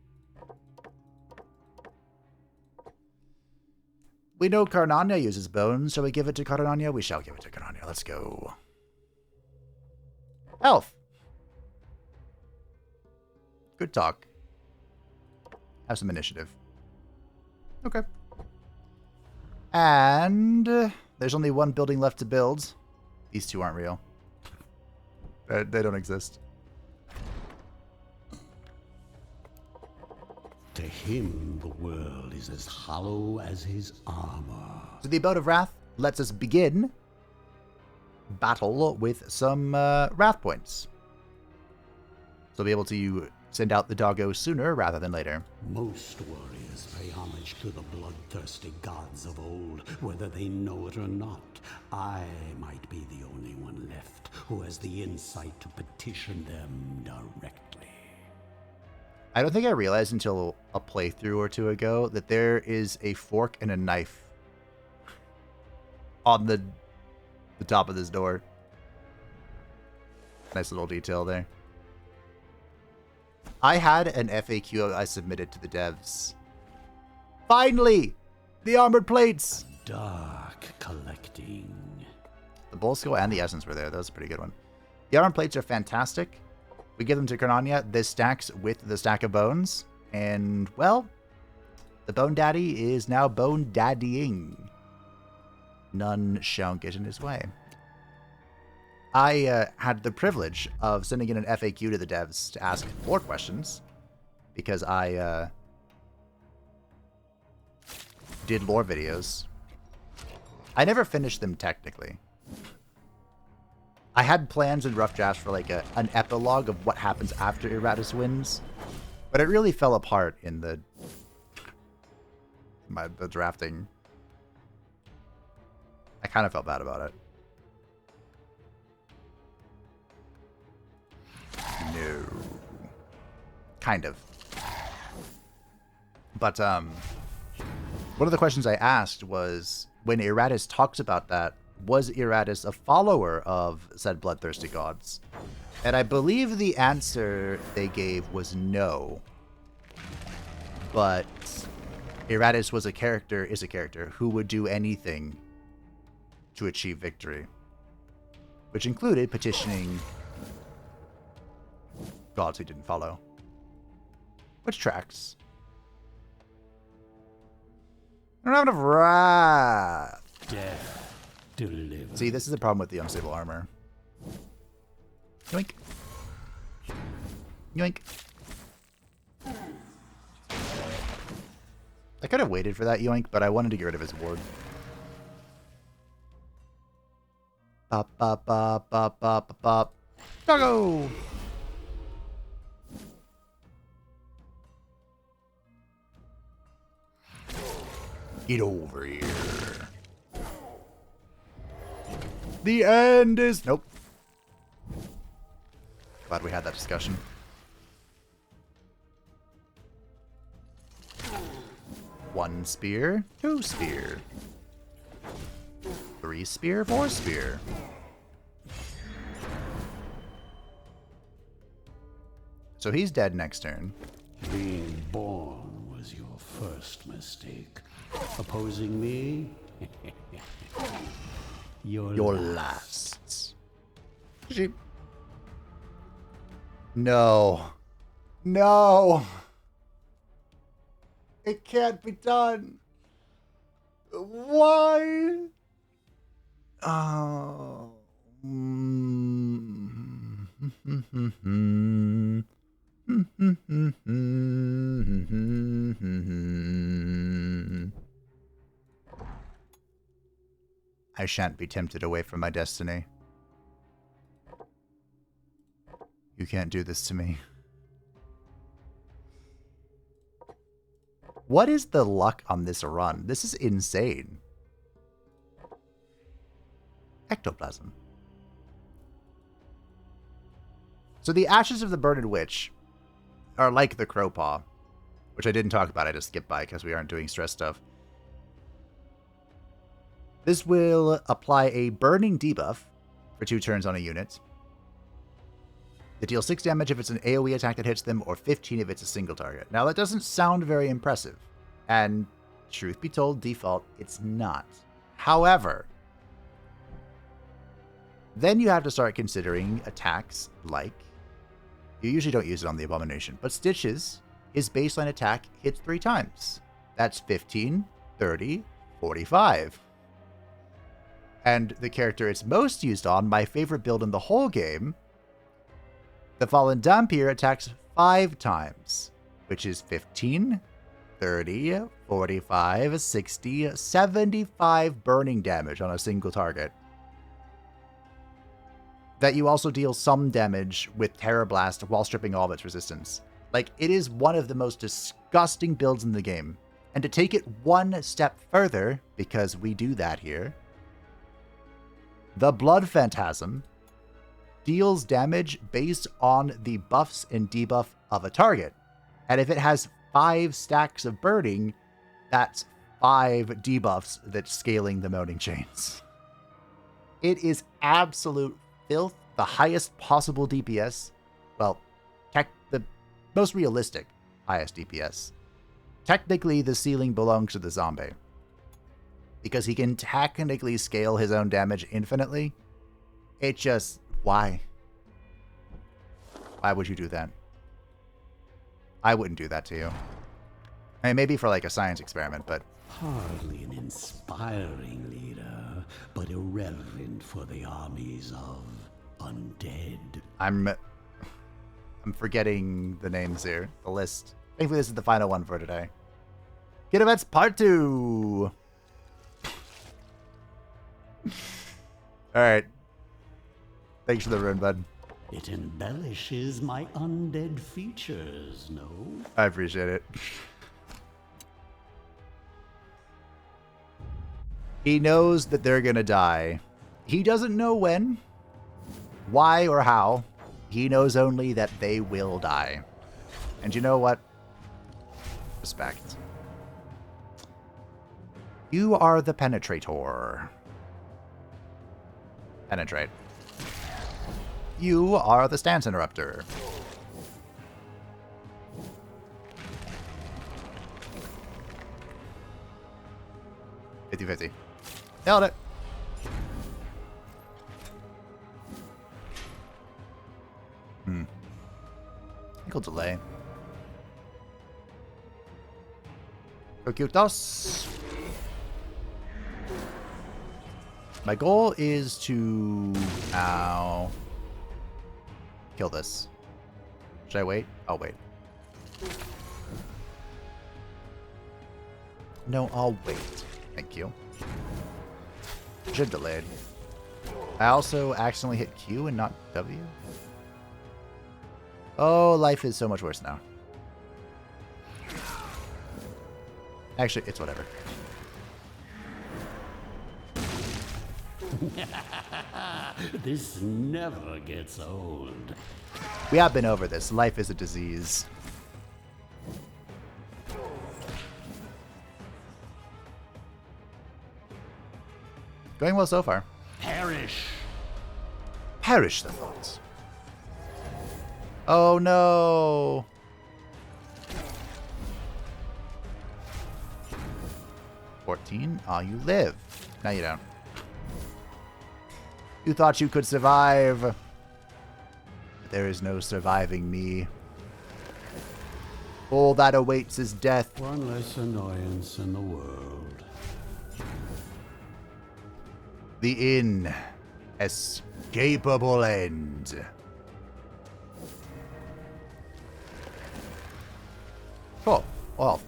We know Karnania uses bones. Shall we give it to Karnania? We shall give it to Karnania. Let's go. Health. Good talk. Have some initiative. Okay. And there's only one building left to build. These two aren't real. They don't exist. To him, the world is as hollow as his armor. So the Abode of Wrath lets us begin battle with some Wrath points. So we'll be able to send out the doggo sooner rather than later. Most warriors pay homage to the bloodthirsty gods of old, whether they know it or not. I might be the only one left who has the insight to petition them directly. I don't think I realized until a playthrough or two ago that there is a fork and a knife on the top of this door. Nice little detail there. I had an FAQ I submitted to the devs. Finally! The armored plates! Dark collecting. The bowl skill and the essence were there. That was a pretty good one. The armored plates are fantastic. We give them to Karnania. This stacks with the stack of bones. And, well, the Bone Daddy is now Bone Daddying. None shall get in his way. I had the privilege of sending in an FAQ to the devs to ask more questions because I did lore videos. I never finished them technically. I had plans and rough drafts for like an epilogue of what happens after Iratus wins, but it really fell apart in the drafting. I kind of felt bad about it. No. Kind of. But, one of the questions I asked was, when Iratus talks about that, was Iratus a follower of said bloodthirsty gods? And I believe the answer they gave was no. But Iratus is a character who would do anything to achieve victory. Which included petitioning gods he didn't follow. Which tracks. I don't have enough wrath. Death delivered. See, this is the problem with the unstable armor. Yoink. Yoink. I could have waited for that yoink, but I wanted to get rid of his ward. Bop, bop, bop, bop, bop, bop, bop. Doggo! Get over here. The end is... Nope. Glad we had that discussion. One spear, two spear. 3 spear, 4 spear. So he's dead next turn. Being born was your first mistake. Opposing me? Your last. No. No. It can't be done. Why? Oh. I shan't be tempted away from my destiny. You can't do this to me. What is the luck on this run? This is insane. Ectoplasm. So the Ashes of the Burning Witch are like the Crowpaw, which I didn't talk about. I just skipped by because we aren't doing stress stuff. This will apply a burning debuff for 2 turns on a unit. It deals 6 damage if it's an AoE attack that hits them, or 15 if it's a single target. Now, that doesn't sound very impressive. And, truth be told, default, it's not. However, then you have to start considering attacks like... You usually don't use it on the Abomination, but Stitches, his baseline attack hits 3 times. That's 15, 30, 45. And the character it's most used on, my favorite build in the whole game, the Fallen Dampier, attacks 5 times, which is 15, 30, 45, 60, 75 burning damage on a single target. That you also deal some damage with Terror Blast while stripping all of its resistance. Like, it is one of the most disgusting builds in the game. And to take it one step further, because we do that here, the Blood Phantasm deals damage based on the buffs and debuff of a target. And if it has 5 stacks of burning, that's 5 debuffs that's scaling the Moaning Chains. It is absolute filth, the highest possible DPS. Well, the most realistic highest DPS. Technically, the ceiling belongs to the zombie, because he can technically scale his own damage infinitely. It just... Why? Why would you do that? I wouldn't do that to you. I mean, maybe for like a science experiment, but... Hardly an inspiring leader, but irrelevant for the armies of undead. I'm forgetting the names here. The list. Thankfully, this is the final one for today. Kid Events Part 2! Alright. Thanks for the rune, bud. It embellishes my undead features, no? I appreciate it. He knows that they're gonna die. He doesn't know when, why, or how. He knows only that they will die. And you know what? Respect. You are the Penetrator. Penetrate. You are the Stance Interrupter. $50-50. Nailed it. I think I'll delay. Procutos. My goal is to... Ow. Kill this. Should I wait? I'll wait. No, I'll wait. Thank you. Should delayed. I also accidentally hit Q and not W. Oh, life is so much worse now. Actually, it's whatever. This never gets old. We have been over this. Life is a disease. Going well so far. Perish. Perish the thoughts. Oh no! $14. Oh, you live. Now you don't. You thought you could survive. But there is no surviving me. All that awaits is death. One less annoyance in the world. The inescapable end. Cool. Well.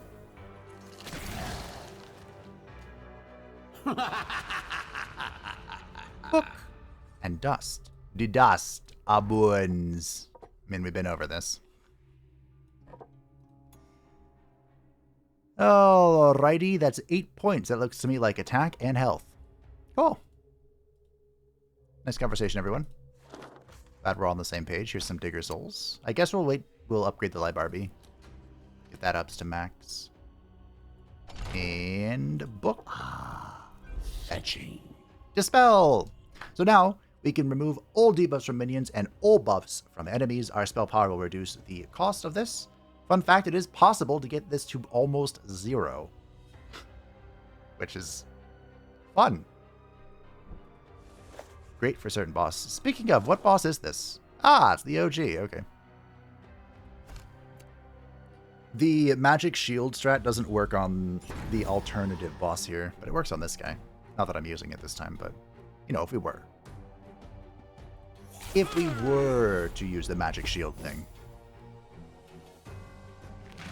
Book and dust. The dust abounds. I mean, we've been over this. Alrighty, that's 8 points. That looks to me like attack and health. Cool. Nice conversation, everyone. Glad we're all on the same page. Here's some Digger Souls. I guess we'll wait. We'll upgrade the Light Barbie. Get that up to max. And book. Fetching. Dispel! So now, we can remove all debuffs from minions and all buffs from enemies. Our spell power will reduce the cost of this. Fun fact, it is possible to get this to almost 0. Which is fun. Great for certain bosses. Speaking of, what boss is this? Ah, it's the OG. Okay. The magic shield strat doesn't work on the alternative boss here, but it works on this guy. Not that I'm using it this time, but, you know, if we were. If we were to use the magic shield thing.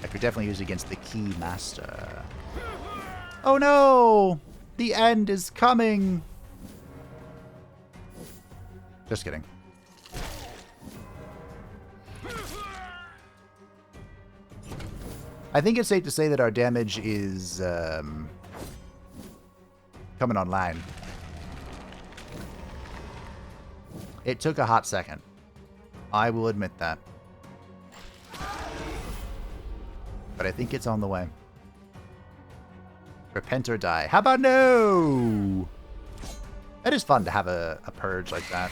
I could definitely use it against the Keymaster. Oh no! The end is coming! Just kidding. I think it's safe to say that our damage is coming online. It took a hot second. I will admit that. But I think it's on the way. Repent or die. How about no? It is fun to have a purge like that.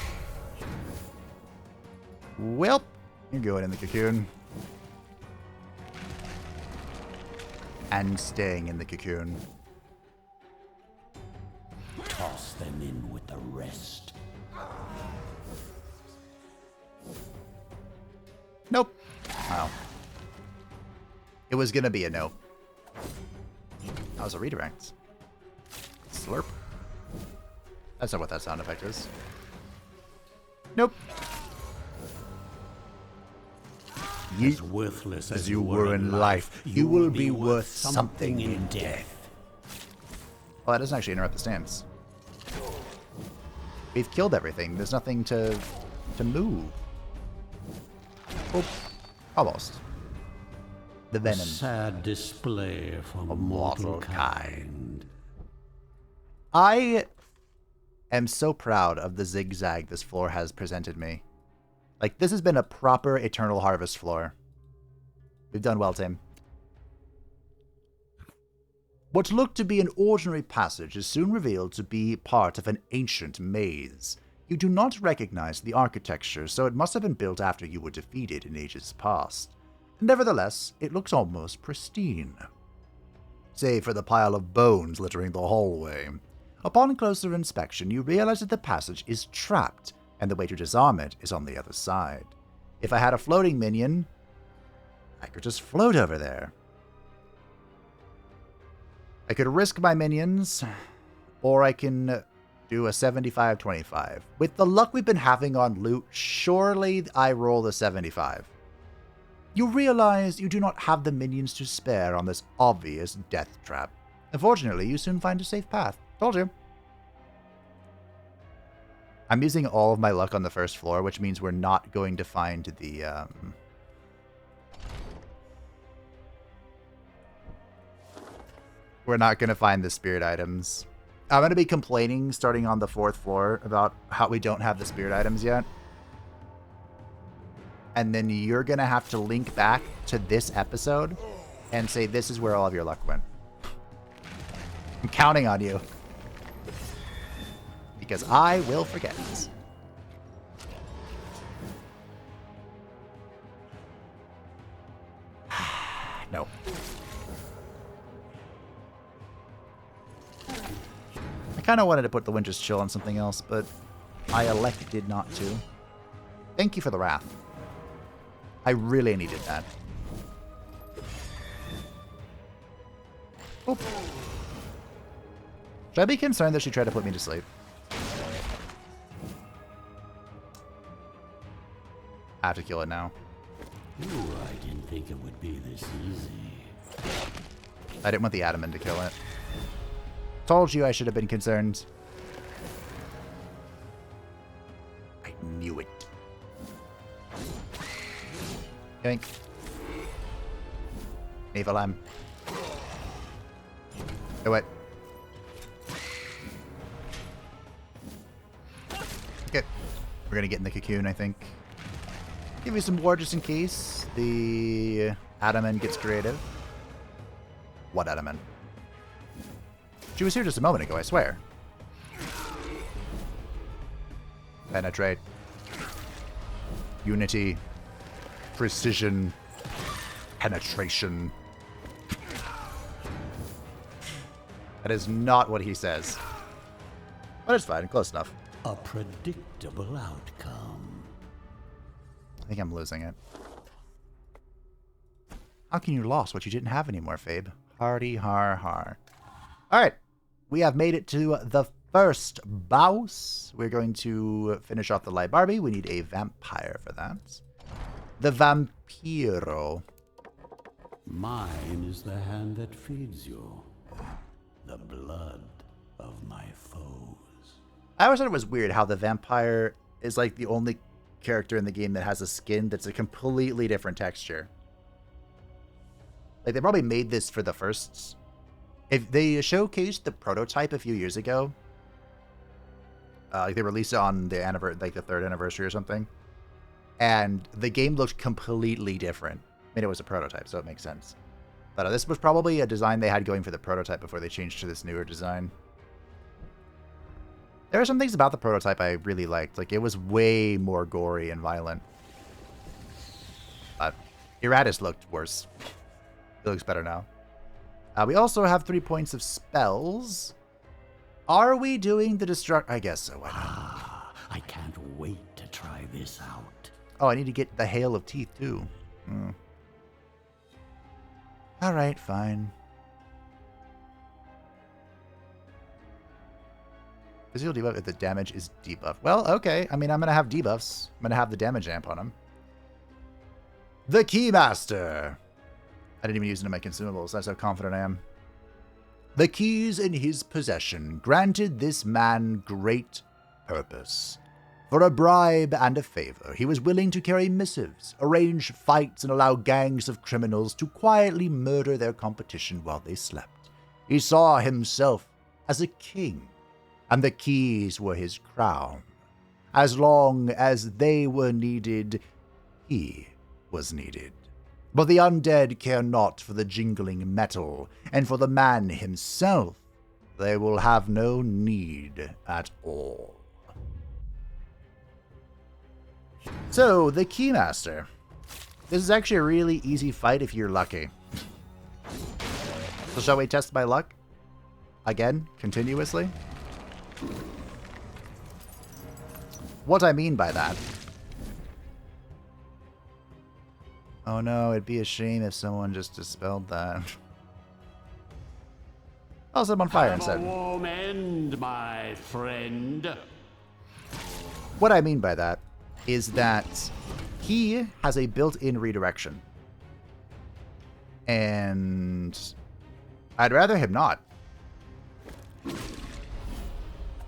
Welp, you're going in the cocoon. And staying in the cocoon. Toss them in with the rest. Nope. Wow. It was gonna be a nope. That was a redirect. Slurp. That's not what that sound effect is. Nope. As worthless as you were in life, you will be worth something in death. Well, that doesn't actually interrupt the stance. We've killed everything. There's nothing to move. Oh, almost. The venom. A sad display from A mortal kind. I am so proud of the zigzag this floor has presented me. Like, this has been a proper Eternal Harvest floor. We've done well, Tim. What looked to be an ordinary passage is soon revealed to be part of an ancient maze. You do not recognize the architecture, so it must have been built after you were defeated in ages past. Nevertheless, it looks almost pristine. Save for the pile of bones littering the hallway. Upon closer inspection, you realize that the passage is trapped, and the way to disarm it is on the other side. If I had a floating minion, I could just float over there. I could risk my minions, or I can do a 75-25. With the luck we've been having on loot, surely I roll the 75. You realize you do not have the minions to spare on this obvious death trap. Unfortunately, you soon find a safe path. Told you. I'm using all of my luck on the first floor, which means we're not going to find the, we're not going to find the spirit items. I'm going to be complaining starting on the 4th floor about how we don't have the spirit items yet. And then you're going to have to link back to this episode and say this is where all of your luck went. I'm counting on you. Because I will forget. kind of wanted to put the Winter's Chill on something else, but I elected not to. Thank you for the Wrath. I really needed that. Oh. Should I be concerned that she tried to put me to sleep? I have to kill it now. Ooh, I didn't think it would be this easy. I didn't want the Adamant to kill it. Told you I should have been concerned. I knew it. Yoink. Niflheim. Do it. Okay. We're gonna get in the cocoon, I think. Give me some war just in case the Adamant gets creative. What Adamant? She was here just a moment ago, I swear. Penetrate. Unity. Precision. Penetration. That is not what he says. But it's fine, close enough. A predictable outcome. I think I'm losing it. How can you lose what you didn't have anymore, Fabe? Hardy har har. Alright. We have made it to the first boss. We're going to finish off the light Barbie. We need a vampire for that. The Vampiro. Mine is the hand that feeds you. The blood of my foes. I always thought it was weird how the vampire is like the only character in the game that has a skin that's a completely different texture. Like, they probably made this for the first... If they showcased the prototype a few years ago, like they released it on the like the 3rd anniversary or something, and the game looked completely different. I mean, it was a prototype, so it makes sense. But this was probably a design they had going for the prototype before they changed to this newer design. There are some things about the prototype I really liked. Like, it was way more gory and violent. But Iratus looked worse. It looks better now. We also have 3 points of spells. Are we doing the destruct? I guess so. Why not? I can't wait to try this out. Oh, I need to get the Hail of Teeth, too. All right, fine. Physical debuff if the damage is debuff. Well, okay. I mean, I'm going to have debuffs. I'm going to have the damage amp on him. The Keymaster. I didn't even use it in my consumables. That's how confident I am. The keys in his possession granted this man great purpose. For a bribe and a favor, he was willing to carry missives, arrange fights, and allow gangs of criminals to quietly murder their competition while they slept. He saw himself as a king, and the keys were his crown. As long as they were needed, he was needed. But the undead care not for the jingling metal, and for the man himself, they will have no need at all. So, the Keymaster. This is actually a really easy fight if you're lucky. So shall we test my luck? Again, continuously? What I mean by that... Oh no, it'd be a shame if someone just dispelled that. I'll set him on fire instead. Have a warm end, my friend. What I mean by that is that he has a built-in redirection. And I'd rather him not.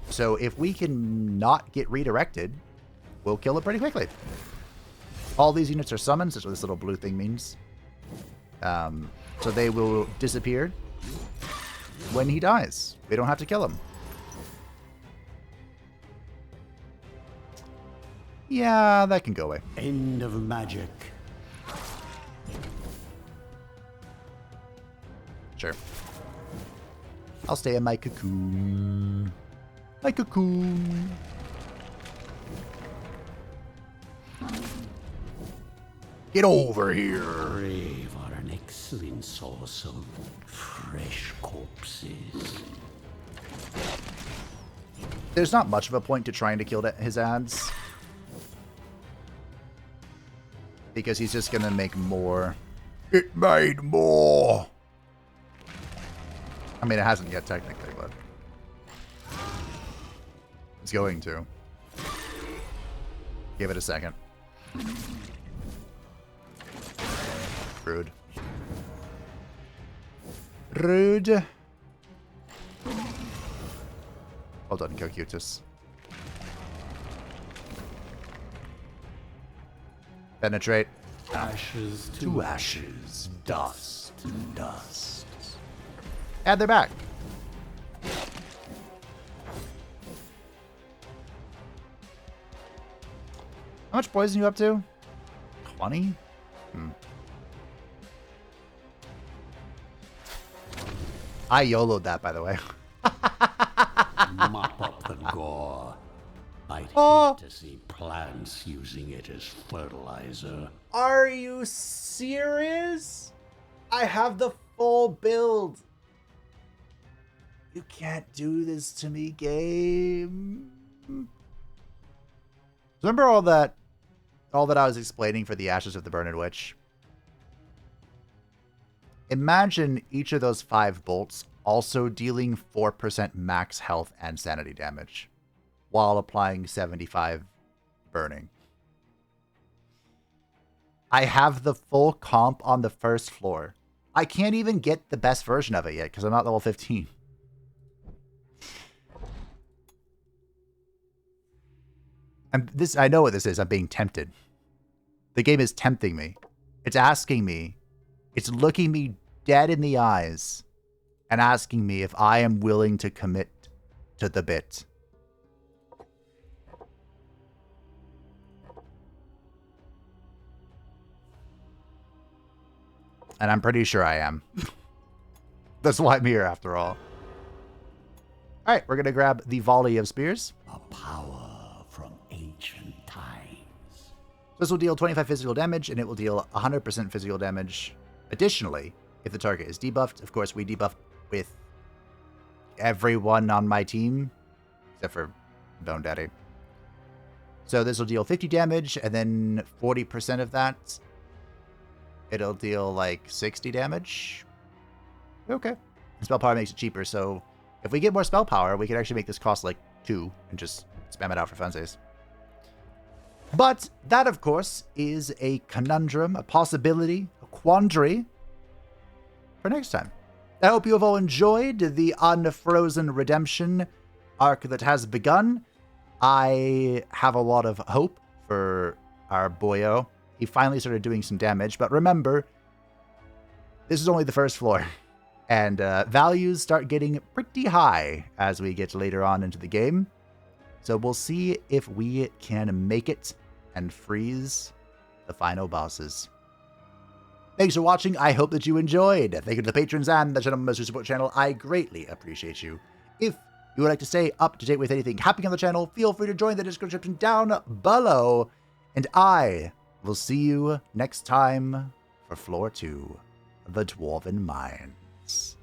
So if we can not get redirected, we'll kill it pretty quickly. All these units are summons. That's what this little blue thing means. So they will disappear when he dies. We don't have to kill him. Yeah, that can go away. End of magic. Sure. I'll stay in my cocoon. My cocoon. Get over here. Brave are an excellent source of fresh corpses. There's not much of a point to trying to kill his ads. Because he's just going to make more. It made more! I mean, it hasn't yet, technically, but... it's going to. Give it a second. Rude. Rude. Well done, Cocutus. Penetrate. Ashes to ashes, dust to dust. And they're back. How much poison you up to? 20? I YOLO'd that, by the way. Mop up the gore. I'd hate to see plants using it as fertilizer. Are you serious? I have the full build. You can't do this to me, game. Remember all that I was explaining for the Ashes of the Burning Witch? Imagine each of those 5 bolts also dealing 4% max health and sanity damage, while applying 75 burning. I have the full comp on the first floor. I can't even get the best version of it yet, because I'm not level 15. I know what this is. I'm being tempted. The game is tempting me. It's asking me. It's looking me dead in the eyes and asking me if I am willing to commit to the bit. And I'm pretty sure I am. That's why I'm here, after all. All right, we're going to grab the Volley of Spears. A power from ancient times. This will deal 25 physical damage, and it will deal 100% physical damage. Additionally, if the target is debuffed, of course, we debuff with everyone on my team, except for Bone Daddy. So this will deal 50 damage, and then 40% of that, it'll deal like 60 damage. Okay. Spell power makes it cheaper, so if we get more spell power, we can actually make this cost like 2 and just spam it out for funsies. But that, of course, is a conundrum, a possibility, a quandary for next time. I hope you have all enjoyed the Unfrozen Redemption arc that has begun. I have a lot of hope for our boyo. He finally started doing some damage, but remember, this is only the first floor. And values start getting pretty high as we get later on into the game. So we'll see if we can make it and freeze the final bosses. Thanks for watching. I hope that you enjoyed. Thank you to the patrons and the channel members who support the channel. I greatly appreciate you. If you would like to stay up to date with anything happening on the channel, feel free to join the description down below. And I will see you next time for Floor 2, the Dwarven Mines.